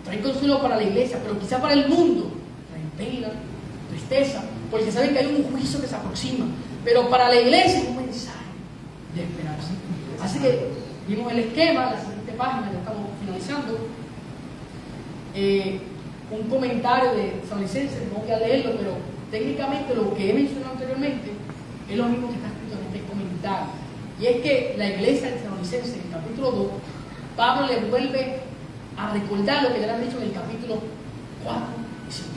Traen consuelo para la iglesia, pero quizá para el mundo. Traen pena, tristeza, porque saben que hay un juicio que se aproxima. Pero para la iglesia es un mensaje de esperanza. Así que vimos el esquema, la siguiente página, ya estamos finalizando. Un comentario de Tesalonicenses, no voy a leerlo, pero técnicamente lo que he mencionado anteriormente es lo mismo que está escrito en este comentario. Y es que la iglesia de Tesalonicenses, en el capítulo 2, Pablo le vuelve a recordar lo que le han dicho en el capítulo 4 y 5.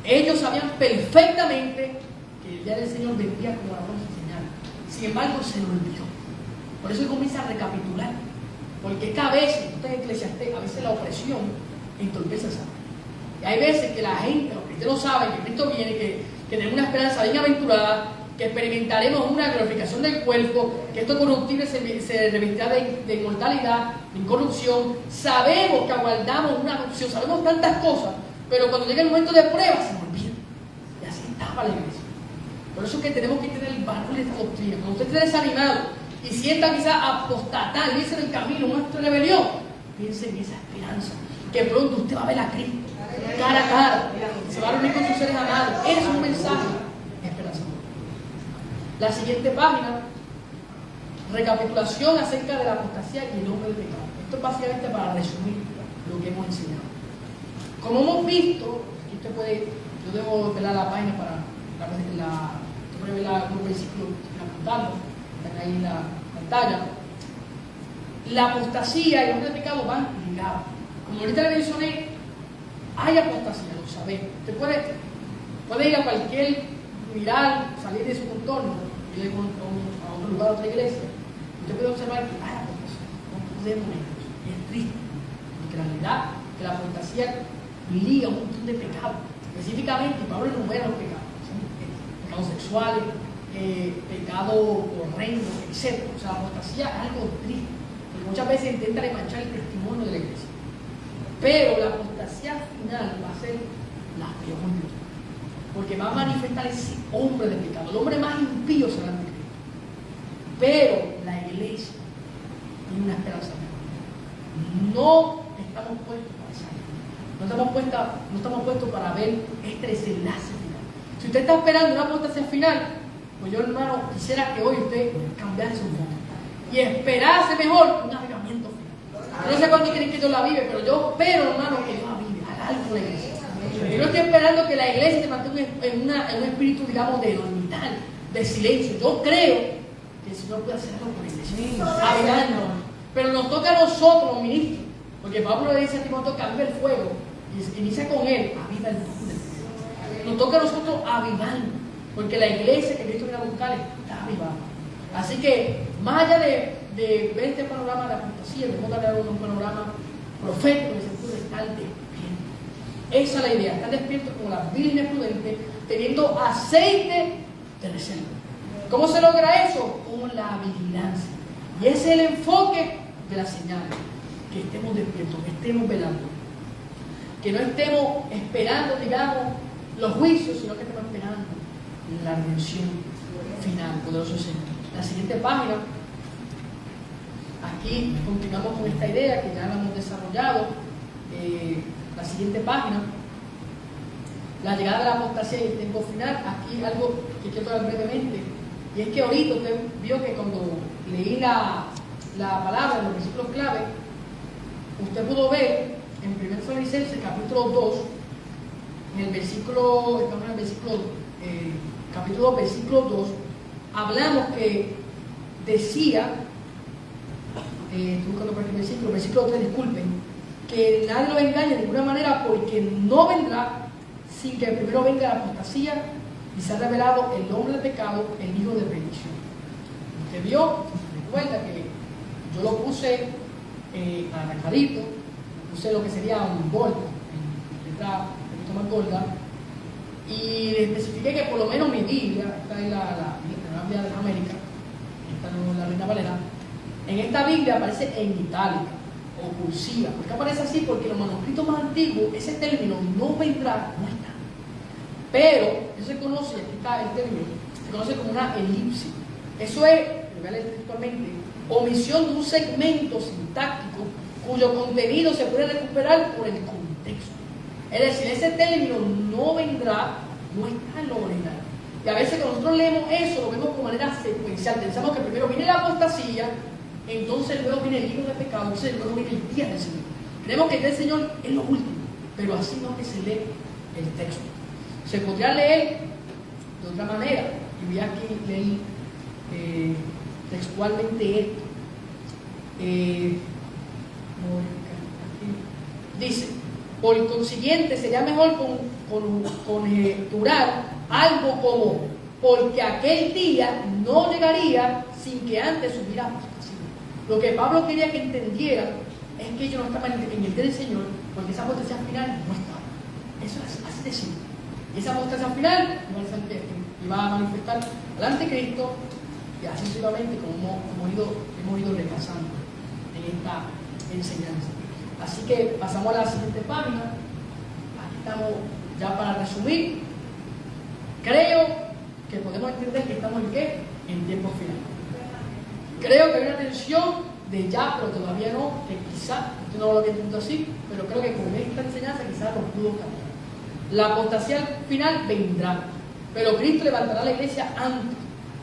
Ellos sabían perfectamente que el día del Señor vendría como la buena señal. Sin embargo, se lo olvidó. Por eso él comienza a recapitular. Porque es que a veces, usted es Eclesiastés, a veces la opresión entorpece el saber. Y hay veces que la gente, los cristianos saben que Cristo viene, que tenemos una esperanza bien aventurada, que experimentaremos una glorificación del cuerpo, que esto corruptible se revestirá de inmortalidad, de incorrupción. Sabemos que aguardamos una adopción, sabemos tantas cosas, pero cuando llega el momento de prueba se nos olvida. Y así estaba la iglesia. Por eso es que tenemos que tener el valor de esta doctrina. Cuando usted esté desanimado y sienta quizás apostatar, irse del camino, un acto de rebelión, piense en esa esperanza, que pronto usted va a ver a Cristo, cara a cara, se va a reunir con sus seres amados. Es un mensaje esperanzador. La siguiente página, recapitulación acerca de la apostasía y el hombre del pecado. Esto es básicamente para resumir lo que hemos enseñado. Como hemos visto, aquí usted puede, yo debo ver la página para usted puede ver algunos versículos apuntando, están ahí en la pantalla. La apostasía y el hombre del pecado van ligados. Como ahorita le mencioné, hay apostasía, lo sabemos. Usted puede ir a cualquier mirar, salir de su contorno, ir a otro lugar, a otra iglesia. Usted puede observar que hay apostasía, no podemos negarnos. Y es triste, porque la realidad es que la apostasía liga un montón de pecados. Específicamente, Pablo enumera los pecados. Pecados sexuales, pecados horrendos, etc. O sea, la apostasía es algo triste, porque muchas veces intentan manchar el testimonio de la iglesia. Pero la apostasía final va a ser la peor, porque va a manifestar ese hombre de pecado, el hombre más impío será ante Cristo. Pero la iglesia tiene una esperanza mejor. No estamos puestos para esa vida. No estamos puestos para ver este desenlace final. Si usted está esperando una apostasía final, pues yo, hermano, quisiera que hoy usted cambiase su enfoque y esperase mejor un avivamiento final. No sé cuándo quieren que Dios la vive, pero yo espero, hermano, que Dios la vive, haga algo con la iglesia. Yo no estoy esperando que la iglesia se mantenga en un espíritu, digamos, de dormitar, de silencio. Yo creo que el Señor puede hacerlo con la iglesia, avivando. Pero nos toca a nosotros, los ministros, porque Pablo le dice a Timoteo que aviva el fuego, y inicia con él, aviva el fuego. Nos toca a nosotros avivarnos, porque la iglesia que Cristo viene a buscar está avivada. Así que, más allá de ver este panorama de apostasía, debemos darle un panorama profético en el sentido de estar despierto. Esa es la idea, estar despierto como la Virgen prudente, teniendo aceite de reserva. ¿Cómo se logra eso? Con la vigilancia. Y ese es el enfoque de la señal. Que estemos despiertos, que estemos velando. Que no estemos esperando, digamos, los juicios, sino que estemos esperando la redención final, poderoso Señor. La siguiente página, aquí continuamos con esta idea que ya la hemos desarrollado. La siguiente página, la llegada de la apostasía y el tiempo final. Aquí algo que quiero hablar brevemente, y es que ahorita usted vio que cuando leí la palabra en los versículos clave, usted pudo ver en 1 Tesalonicenses capítulo 2, en el versículo, estamos en el versículo, capítulo 2, versículo 2, hablamos que decía, buscando por el versículo 3, disculpen, que nadie lo engañe de ninguna manera, porque no vendrá sin que primero venga la apostasía y se ha revelado el hombre de pecado, el hijo de perdición. Usted vio, recuerda que yo lo puse arrancadito, puse lo que sería un gordo, en letra un poquito más gorda, y le especifiqué que por lo menos mi Biblia, esta es la Biblia de América, esta no es la Reina Valera, en esta Biblia aparece en itálica o cursiva. ¿Por qué aparece así? Porque en los manuscritos más antiguos ese término no vendrá, no está. Pero eso se conoce, aquí está el término, se conoce como una elipsis. Eso es, lo voy a leer textualmente, omisión de un segmento sintáctico cuyo contenido se puede recuperar por el contexto. Es decir, ese término no vendrá, no está en lo original. Y a veces cuando nosotros leemos eso, lo vemos de manera secuencial. Pensamos que primero viene la apostasía, entonces luego viene el hijo de pecado, entonces luego viene el día del Señor. Creemos que el día del Señor es lo último, pero así no es que se lee el texto. Se podría leer de otra manera, y voy aquí a leer textualmente esto. Dice, por consiguiente sería mejor conjeturar algo como, porque aquel día no llegaría sin que antes hubiera apostasía. Lo que Pablo quería que entendiera es que ellos no estaban en el día del Señor, porque esa apostasía final no estaba. Eso es así de simple. Y esa apostasía final iba a manifestar al anticristo, y así sucesivamente como hemos ido repasando en esta enseñanza. Así que pasamos a la siguiente página. Aquí estamos ya para resumir. Creo que podemos entender que estamos en ¿qué? En tiempo final. Creo que hay una tensión de ya, pero todavía no, que quizá, usted no lo había entendido así, pero creo que con esta enseñanza quizás lo pudo cambiar. La apostasía final vendrá, pero Cristo levantará a la iglesia antes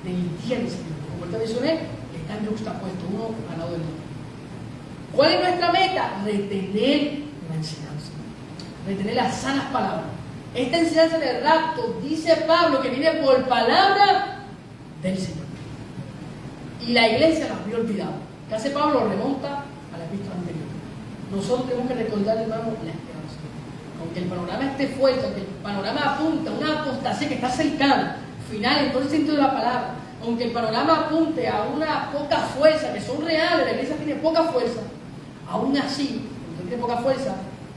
del día del Señor. Como te mencioné, están juxtapuestos uno al lado del otro. ¿Cuál es nuestra meta? Retener la enseñanza, retener las sanas palabras. Esta enseñanza del rapto, dice Pablo, que viene por palabra del Señor. Y la iglesia la había olvidado. ¿Qué hace Pablo? Remonta a la epístola anterior. Nosotros tenemos que recordar, hermano, la esperanza. Aunque el panorama esté fuerte, aunque el panorama apunta a una apostasía que está cercana, final en todo el sentido de la palabra, aunque el panorama apunte a una poca fuerza, que son reales, la iglesia tiene poca fuerza, aún así, usted tiene poca fuerza,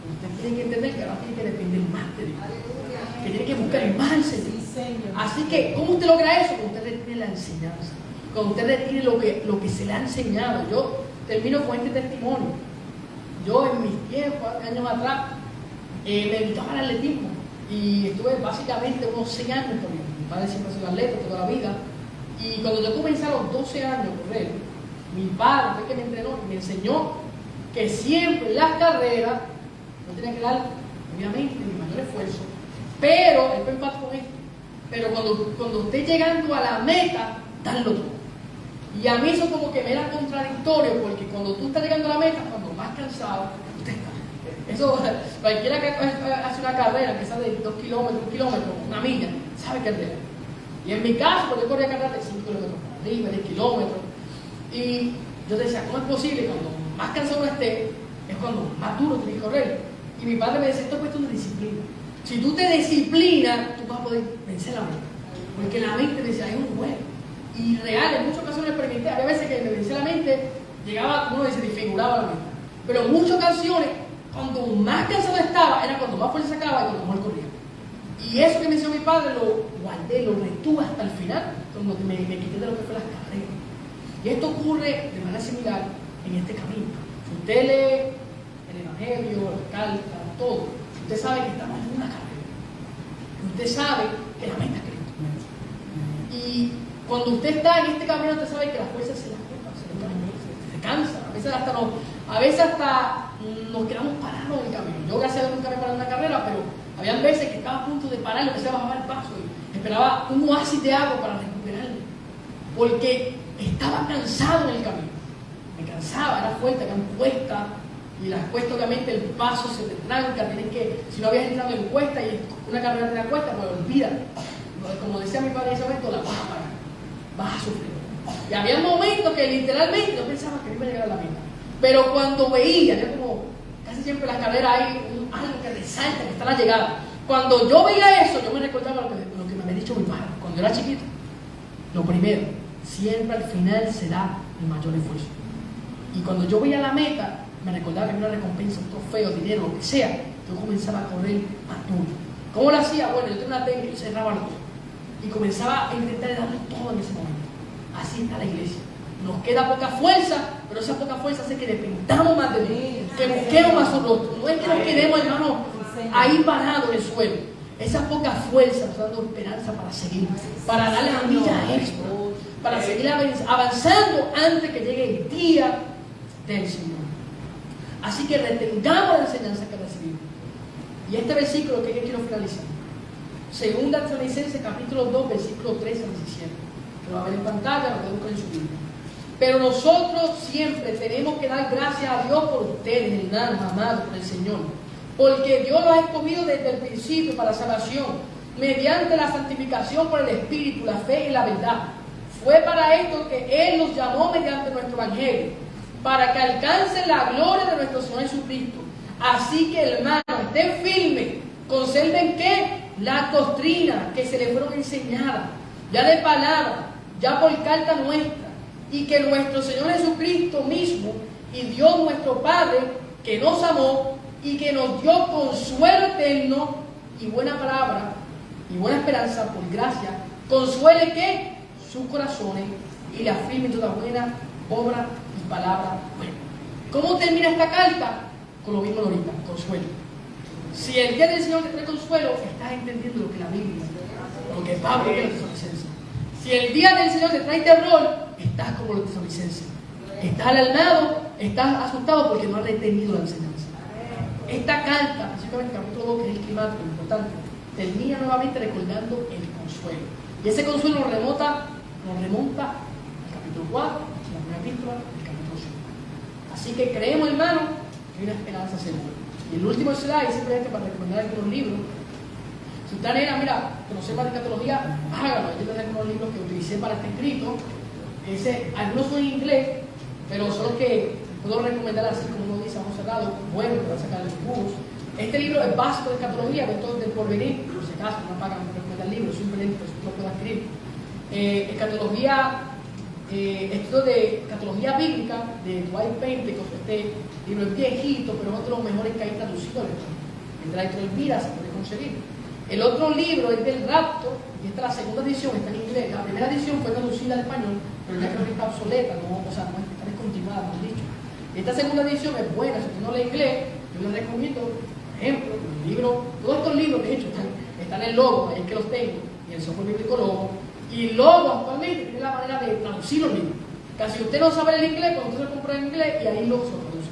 usted tiene que entender que ahora tiene que depender más de Dios, que tiene que buscar más el Señor. Así que, ¿cómo usted logra eso? Cuando usted retiene la enseñanza, cuando usted retiene lo que se le ha enseñado. Yo termino con este testimonio. Yo en mis tiempos, años atrás, me dedicaba al atletismo y estuve básicamente unos 6 años corriendo. Mi padre siempre ha sido atleta toda la vida. Y cuando yo comencé a los 12 años a correr, mi padre fue que me entrenó y me enseñó que siempre en las carreras no tenía que dar, obviamente, mi mayor esfuerzo, pero, él fue empatado con esto, pero cuando esté llegando a la meta, darlo todo. Y a mí eso como que me era contradictorio, porque cuando tú estás llegando a la meta, cuando más cansado, usted está. Eso, cualquiera que hace una carrera que sale de 2 kilómetros, 1 kilómetro, 1 milla, sabe que es real. Y en mi caso, porque yo corría carreras de 5 kilómetros para arriba, 10 kilómetros, y yo decía, ¿cómo es posible? Cuando más cansado uno esté, es cuando más duro tienes que correr. Y mi padre me decía, esto es cuestión de disciplina. Si tú te disciplinas, tú vas a poder vencer la mente. Porque la mente me decía, hay un juego. Y real, en muchas ocasiones experimenté. Había veces que me vencía la mente, llegaba, uno se disfiguraba la mente. Pero en muchas ocasiones, cuando más cansado estaba, era cuando más fuerza sacaba y cuando mejor corría. Y eso que me enseñó mi padre lo guardé, lo retuve hasta el final, cuando me quité de lo que fue las carreras. Y esto ocurre de manera similar en este camino. Si usted lee el Evangelio, la carta, todo, usted sabe que estamos en una carrera. Usted sabe que la meta es Cristo. Y cuando usted está en este camino, usted sabe que las fuerzas se las cortan, se cansa. A veces hasta nos quedamos parados en el camino. Yo, gracias a Dios, nunca me paré en una carrera, pero habían veces que estaba a punto de parar y empecé a bajar el paso y esperaba un oasis de agua para recuperarme. Porque estaba cansado en el camino. Me cansaba, era fuerte, eran cuestas. Y las cuestas, obviamente, el paso se te tranca. Tienes que, si no habías entrado en cuesta y una carrera te da cuesta, pues olvídate. Como decía mi padre en ese momento, la vas a parar, vas a sufrir. Y había momentos que literalmente yo pensaba que no iba a llegar a la meta. Pero cuando veía, ya como casi siempre en las carreras hay algo que resalta, que está a la llegada. Cuando yo veía eso, yo me recordaba lo que me había dicho mi padre. Cuando yo era chiquito, lo primero, siempre al final será mi mayor esfuerzo. Y cuando yo veía la meta, me recordaba que había una recompensa, un trofeo, dinero, lo que sea. Yo comenzaba a correr a todo. ¿Cómo lo hacía? Bueno, yo tenía una técnica, yo cerraba los ojos y comenzaba a intentar darle todo en ese momento. Así está la iglesia. Nos queda poca fuerza, pero esa poca fuerza hace que dependamos más de Dios, que busquemos más su rostro. No es que nos quedemos, hermano, ahí parados en el suelo. Esa poca fuerza nos está dando esperanza para seguir, para darle la milla extra, para seguir avanzando antes que llegue el día del Señor. Así que retengamos la enseñanza que recibimos. Y este versículo que yo quiero finalizar. Segunda Tesalonicenses, capítulo 2, versículos 13 al 17. Lo va a ver en pantalla, lo pueden buscar en su Biblia. Pero nosotros siempre tenemos que dar gracias a Dios por ustedes, hermanos amados por el Señor. Porque Dios los ha escogido desde el principio para salvación, mediante la santificación por el Espíritu, la fe y la verdad. Fue para esto que Él nos llamó mediante nuestro Evangelio, para que alcancen la gloria de nuestro Señor Jesucristo. Así que, hermanos, estén firmes, conserven ¿qué? La doctrina que se les fueron enseñadas, ya de palabra, ya por carta nuestra, y que nuestro Señor Jesucristo mismo y Dios nuestro Padre, que nos amó y que nos dio consuelo eterno y buena palabra y buena esperanza por gracia, consuele ¿qué? Sus corazones y le afirme toda buena obra y palabra buena. ¿Cómo termina esta carta? Con lo mismo de ahorita, consuelo. Si el día del Señor te trae consuelo, estás entendiendo lo que la Biblia, lo que Pablo quiere en Tesalonicenses. Si el día del Señor te trae terror, estás como los tesalonicenses. Estás alarmado, estás asustado porque no has retenido la enseñanza. Esta carta, específicamente el capítulo 2, que es el climático, lo importante, termina nuevamente recordando el consuelo. Y ese consuelo nos remonta al capítulo 4, la primera epístola, el capítulo 5. Así que creemos, hermano, que hay una esperanza segura. Y el último slide, simplemente para recomendar algunos libros. Si usted era, mira, conocer más de escatología, hágalo. Yo tengo algunos libros que utilicé para este escrito. Algunos son en inglés, pero son los que puedo recomendar así como uno dice, vamos cerrado, bueno, para sacar los jugos. Este libro es básico de escatología, de todo del porvenir, por si acaso, no pagan por recomendar el libro, simplemente pues, lo puedo escribir. Esto de escatología bíblica de Dwight Pentecost, este libro es viejito, pero es otro de los mejores que hay traducido al español. Mientras esto Elvira se puede conseguir. El otro libro es del rapto, y esta es la segunda edición, está en inglés. La primera edición fue traducida al español, pero ya creo que está obsoleta, no está descontinuada, mejor dicho. Esta segunda edición es buena, si usted no lee inglés, yo les recomiendo, por ejemplo, el libro, todos estos libros, de hecho, están en el logo, ahí es que los tengo, y el software bíblico logo. Y el logo actualmente tiene la manera de traducir los libros. Casi usted no sabe el inglés, cuando usted lo compra en inglés, y ahí lo traduce.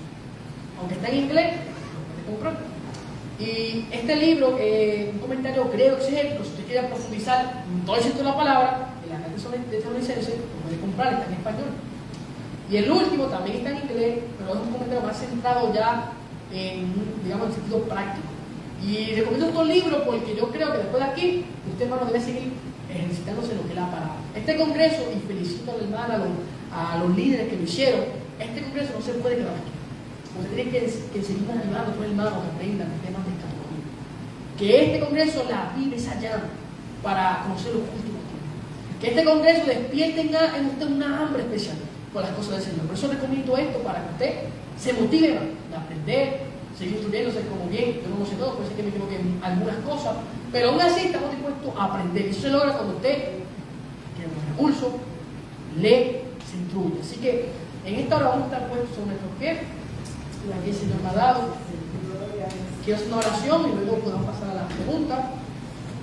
Aunque está en inglés, lo puede comprar. Y este libro, un comentario griego exegético, si usted quiere profundizar en todo el sentido de la palabra, en la carta de Tesalonicenses, lo puede comprar, está en español. Y el último también está en inglés, pero es un comentario más centrado ya en, digamos, en sentido práctico. Y recomiendo estos libros porque yo creo que después de aquí, usted, hermano, debe seguir ejercitándose lo que le ha parado. Este congreso, y felicito al hermano, a los líderes que lo hicieron, este congreso no se puede quedar aquí. Usted tiene que seguir motivando a todo el hermano que aprendan temas de escatología. Que este congreso la vive esa llama para conocer los últimos tiempos. Que este congreso despierte en usted una hambre especial por las cosas del Señor. Por eso recomiendo esto para que usted se motive a aprender, seguir instruyéndose como bien. Yo no lo sé todo, puede ser que me equivoque en algunas cosas, pero aún así estamos dispuestos a aprender. Eso se logra cuando usted tiene un recurso, lee, se instruye. Así que en esta hora vamos a estar puestos sobre nuestros pies, la que el Señor me ha dado. Quiero hacer una oración y luego podemos pasar a las preguntas.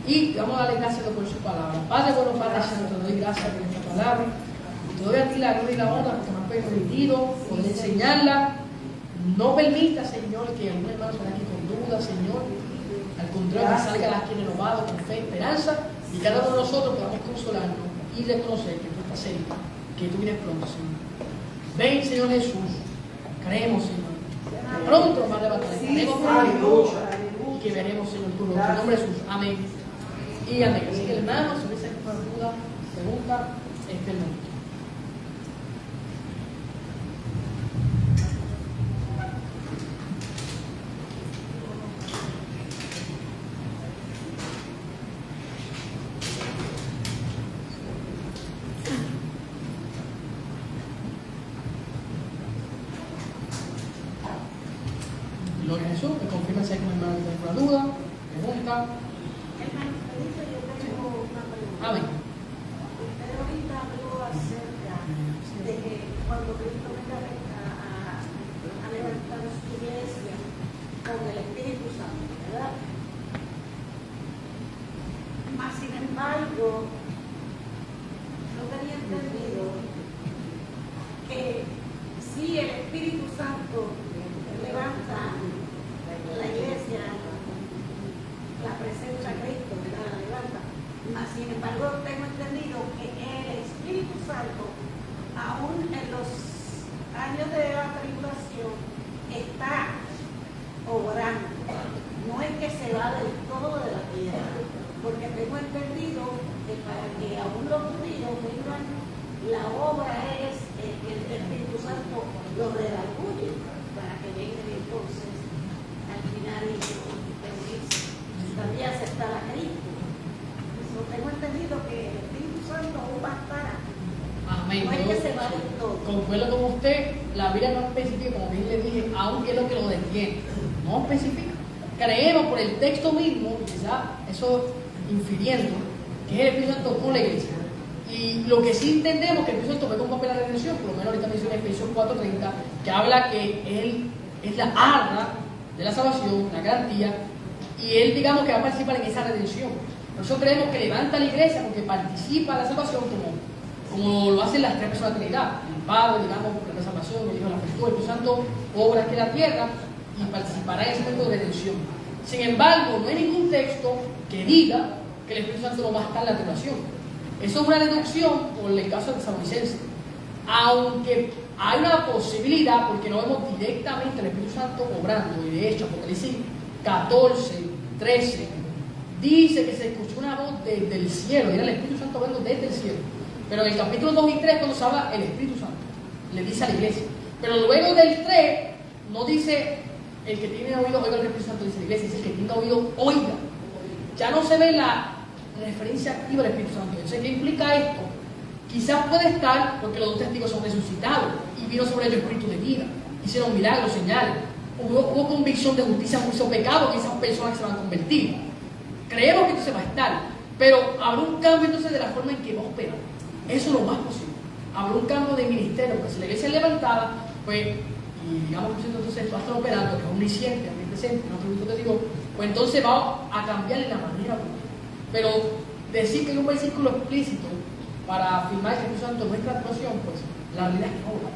Y vamos a darle gracias por su palabra. Padre bueno, Padre Santo, te doy gracias por esta palabra. Te doy a ti la gloria y la honra porque me has permitido poder enseñarla. No permita, Señor, que algún hermano se aquí con dudas, Señor. Al contrario, que salga aquí renovado con fe y esperanza. Y cada uno de nosotros podamos consolarnos y reconocer que tú estás cerca, que tú vienes pronto, Señor. Ven, Señor Jesús. Creemos, Señor. Pronto nos va a levantar. Creemos y que veremos, Señor, tu rostro. En nombre de Jesús. Amén. Y amén. Así que, hermanos, si hubiese alguna duda, pregunta, este es el momento. Gloria a Jesús. Me confirma si hay un hermano que tiene alguna duda, pregunta. Amén. Usted ahorita habló acerca de que cuando Cristo venga a levantar su iglesia con el Espíritu Santo, ¿verdad? Mas sin embargo, no tenía entendido que si el Espíritu Santo levanta la iglesia, la presencia de Cristo, ¿verdad? La levanta. Mas, sin embargo, tengo entendido que el Espíritu Santo, aún en los años de la tribulación, está obrando. No es que se va del todo de la tierra, porque tengo entendido que para que aún los judíos vengan, la obra es que el Espíritu Santo los redarguye para que vengan entonces al final y también aceptar a Cristo. Tengo entendido que el Espíritu Santo aún va a estar. Amén. No es que se va del todo. Concuerdo con usted, la Biblia no especifica, como bien le dije, aunque es lo que lo detiene. No especifica. Creemos por el texto mismo, quizás eso infiriendo, que es el Espíritu Santo con la iglesia. Y lo que sí entendemos que el Espíritu Santo ve con papel la redención, por lo menos ahorita menciona Efesios 4:30, que habla que Él es la arra de la salvación, la garantía, y Él, digamos, que va a participar en esa redención. Por eso creemos que levanta a la iglesia porque participa en la salvación como lo hacen las tres personas de la Trinidad. El Padre, digamos, por la salvación, el Hijo, la Espíritu, el Espíritu Santo obra aquí en la tierra y participará en ese momento de redención. Sin embargo, no hay ningún texto que diga que el Espíritu Santo no va a estar en la tribulación. Eso es una deducción por el caso de Tesalonicenses. Aunque hay una posibilidad, porque no vemos directamente al Espíritu Santo obrando, y de hecho, Apocalipsis 14:13 dice que se escuchó una voz desde el cielo, y era el Espíritu Santo hablando desde el cielo. Pero en el capítulo 2 y 3, cuando se habla el Espíritu Santo, le dice a la iglesia. Pero luego del 3, no dice el que tiene oído, oiga el Espíritu Santo, dice la iglesia, dice el que tiene oído, oiga. Ya no se ve la referencia activa del Espíritu Santo. Entonces, ¿qué implica esto? Quizás puede estar porque los dos testigos son resucitados y vino sobre ellos espíritu de vida, hicieron milagros, señales, hubo convicción de justicia, juicio o pecado en esas personas que se van a convertir. Creemos que esto se va a estar, pero habrá un cambio entonces de la forma en que va a operar. Eso es lo más posible. Habrá un cambio de ministerio, porque si la iglesia es levantada, pues, y digamos que entonces va a estar operando, que es omnisciente, omnipresente, en otro grupo te digo, pues entonces va a cambiar la manera. Pero decir que hay un versículo explícito para afirmar que el Espíritu Santo no es nuestra actuación, pues la realidad es que no.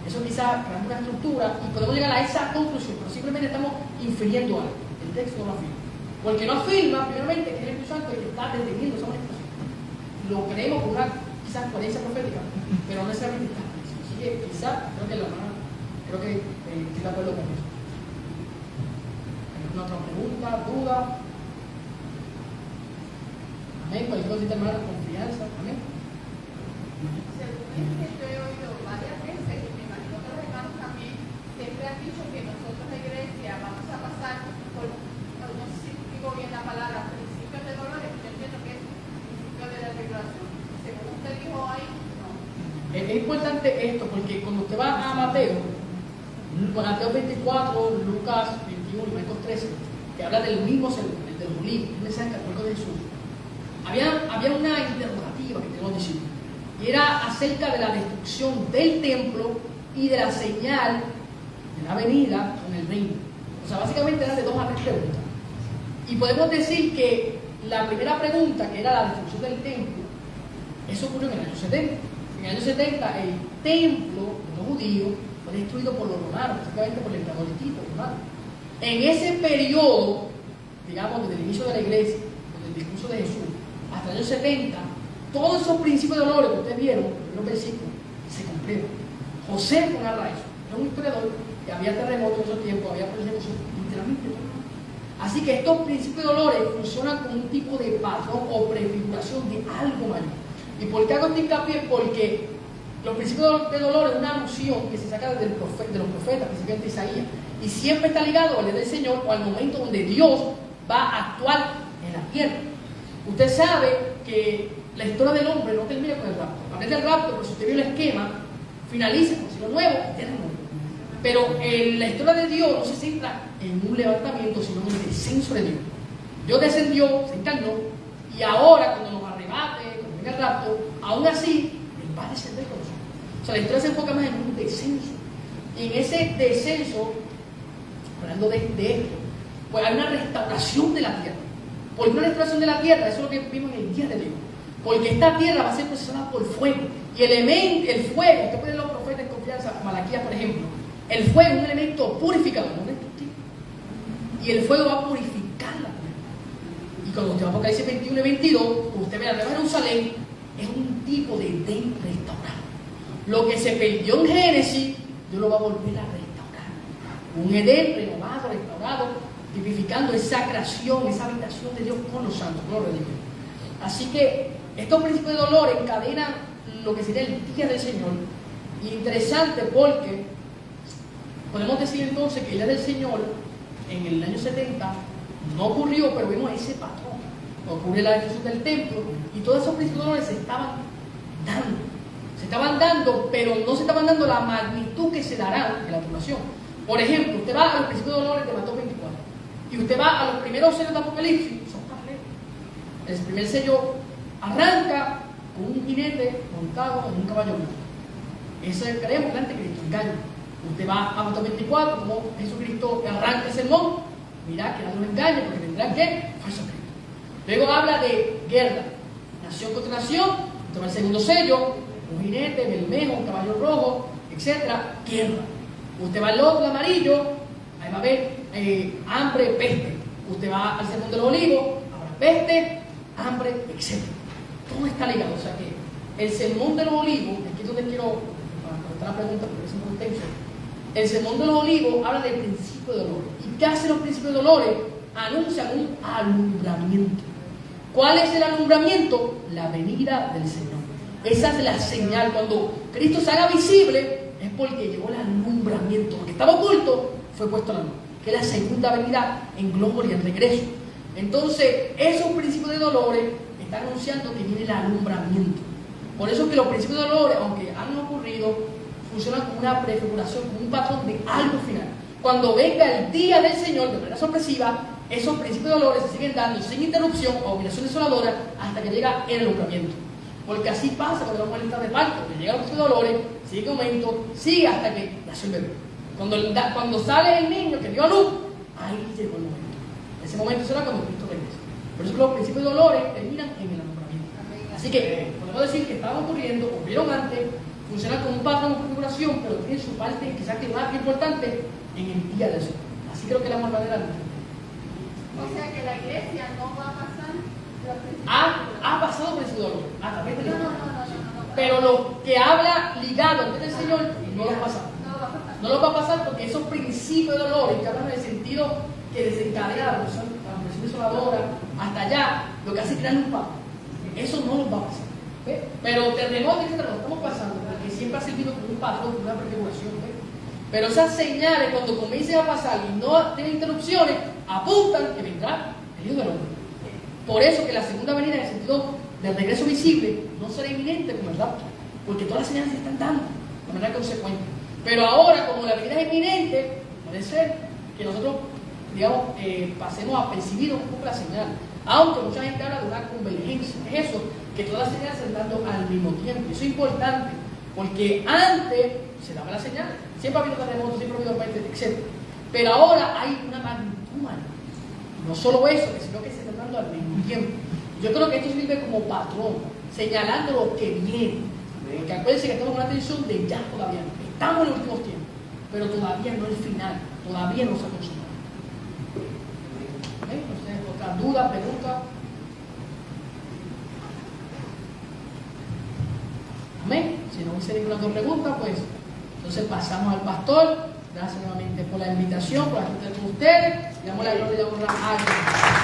Eso quizás crea una estructura y podemos llegar a esa conclusión, pero simplemente estamos infiriendo algo. El texto no lo afirma. Porque no afirma, primeramente, que es el Espíritu Santo el que está deteniendo esa manifestación. Lo creemos por una quizás coherencia profética, pero no necesariamente está. Así que quizás, creo que la hermana, estoy de acuerdo con eso. ¿Hay alguna otra pregunta, duda? Amén. Cualquier cosita, hermana, confianza. Amén. Según yo he oído varias veces, y me imagino que los hermanos también, siempre han dicho que nosotros la iglesia vamos a pasar por, no sé si digo bien la palabra, principios de dolores, yo entiendo que es principio de la regulación, según que cuando usted va a Mateo 24, Lucas 21 y Marcos 13, que habla del mismo sermón, el de los olivos, el mensaje católico de Jesús, había una interrogativa que tenían los discípulos, y era acerca de la destrucción del templo y de la señal de la venida con el reino. O sea, básicamente eran de 2 a 3 preguntas. Y podemos decir que la primera pregunta, que era la destrucción del templo, eso ocurrió en el año 70. En el año 70 el templo de los judíos fue destruido por los romanos, básicamente por el emperador Tito romano. En ese periodo, digamos, desde el inicio de la iglesia, desde el discurso de Jesús, hasta el año 70, todos esos principios de dolores que ustedes vieron, en los versículos, se cumplieron. José fue narra eso, era un historiador que había terremotos en esos tiempos, había persecución, literalmente todo. Así que estos principios de dolores funcionan como un tipo de patrón o prefiguración de algo mayor. ¿Y por qué hago este hincapié? Porque los principios de dolor es una alusión que se saca de los profetas, principalmente Isaías, y siempre está ligado al día del Señor o al momento donde Dios va a actuar en la tierra. Usted sabe que la historia del hombre no termina con el rapto. A través del rapto, por si usted vio el esquema, finaliza con cielo nuevo y tierra nueva. Pero la historia de Dios no se centra en un levantamiento, sino en el descenso de Dios. Dios descendió, se encarnó, y ahora cuando nos arrebate, cuando venga el rapto, aún así, Él va a descender con nosotros. O sea, la historia se enfoca más en un descenso. Y en ese descenso, hablando de esto, pues hay una restauración de la tierra. ¿Por qué una restauración de la tierra? Eso es lo que vimos en el día de Dios. Porque esta tierra va a ser procesada por fuego. Y el fuego, usted puede ver los profetas en confianza, Malaquías por ejemplo, el fuego es un elemento purificador, no destructivo. Y el fuego va a purificar la tierra. Y cuando usted va a Apocalipsis 21 y 22, usted ve la Nueva Jerusalén, es un tipo de Edén restaurado. Lo que se perdió en Génesis, Dios lo va a volver a restaurar. Un Edén renovado, restaurado, tipificando esa creación, esa habitación de Dios con los santos, gloria a Dios. Así que estos principios de dolor encadenan lo que sería el día del Señor. Y interesante porque podemos decir entonces que el día del Señor en el año 70 no ocurrió, pero vemos ese patrón. Ocurre la destrucción del templo y todos esos principios de dolor se estaban dando. Se estaban dando, pero no se estaban dando la magnitud que se dará en la tribulación. Por ejemplo, usted va a los principios de dolores de Mateo 24 y usted va a los primeros sellos de Apocalipsis, son paralelos. El primer sello arranca con un jinete montado en un caballo blanco. Eso creemos que es anticristo, engaño. Usted va a Mateo 24, como Jesucristo arranca el sermón, mira que no lo engañe porque tendrán que falso Cristo. Luego habla de guerra, nación contra nación. Usted va al segundo sello, un jinete, Bermejo, un caballo rojo, etc. Guerra. Usted va al otro, el amarillo, ahí va a haber hambre, peste. Usted va al sermón de los olivos, habrá peste, hambre, etc. Todo está ligado. O sea que el sermón de los olivos, aquí es donde quiero contestar la pregunta porque es muy intenso. El sermón de los olivos habla del principio de dolores. ¿Y qué hacen los principios de dolores? Anuncian un alumbramiento. ¿Cuál es el alumbramiento? La venida del Señor. Esa es la señal. Cuando Cristo se haga visible, es porque llegó el alumbramiento. Lo que estaba oculto fue puesto a la luz, que es la segunda venida en gloria, en regreso. Entonces, esos principios de dolores están anunciando que viene el alumbramiento. Por eso que los principios de dolores, aunque han ocurrido, funcionan como una prefiguración, como un patrón de algo final. Cuando venga el día del Señor de manera sorpresiva, esos principios de dolores se siguen dando sin interrupción o obligación desoladora hasta que llega el alumbramiento. Porque así pasa cuando vamos a lista de parto, que llega el principio de dolores, sigue en aumento, sigue hasta que nació el bebé. Cuando sale el niño que dio a luz, ahí llegó el momento. Ese momento será cuando Cristo regresa. Por eso que los principios de dolores terminan en el alumbramiento. Así que podemos decir que estaban ocurriendo, ocurrieron antes, funcionan como un patrón de configuración, pero tienen su parte quizás que más importante en el día del Señor. Así creo que es la más verdadera. O sea que la iglesia no va a pasar los principios. Ha pasado por ese dolor. A través de la No. Pero lo que habla ligado al día del Señor no lo va a pasar. No va a pasar. No lo va a pasar porque esos principios de dolores que hablan en el sentido que desencadena la presión desoladora hasta allá, lo que hace es crear un pacto. Eso no nos va a pasar. ¿Ve? Pero terremotos, etc. lo estamos pasando porque siempre ha servido como un patrón, como una prefiguración. ¿Ve? Pero esas señales, cuando comiencen a pasar y no tienen interrupciones, apuntan que vendrá el Hijo del Hombre. Por eso que la segunda venida, en el sentido del regreso visible, no será inminente como el rapto, porque todas las señales se están dando. de manera consecuente. Pero ahora, como la venida es inminente, puede ser que nosotros, digamos, pasemos a percibir un poco la señal. Aunque mucha gente habla de una convergencia. Es eso, que todas las señales se están dando al mismo tiempo. Eso es importante, porque antes se daba la señal. Siempre ha habido terremotos, siempre ha habido muertes, etc. Pero ahora hay una magnitud mayor. No solo eso, sino que se está dando al mismo tiempo. Yo creo que esto sirve como patrón, señalando lo que viene. Porque acuérdense que estamos en una tensión de ya todavía no. Estamos en los últimos tiempos, pero todavía no es el final, todavía no se ha consumado. Entonces, otra duda, pregunta. Amén. Si no hubiese ninguna otra pregunta, pues entonces pasamos al pastor. Gracias nuevamente por la invitación, por estar con ustedes. Damos la gloria y la honra a Dios.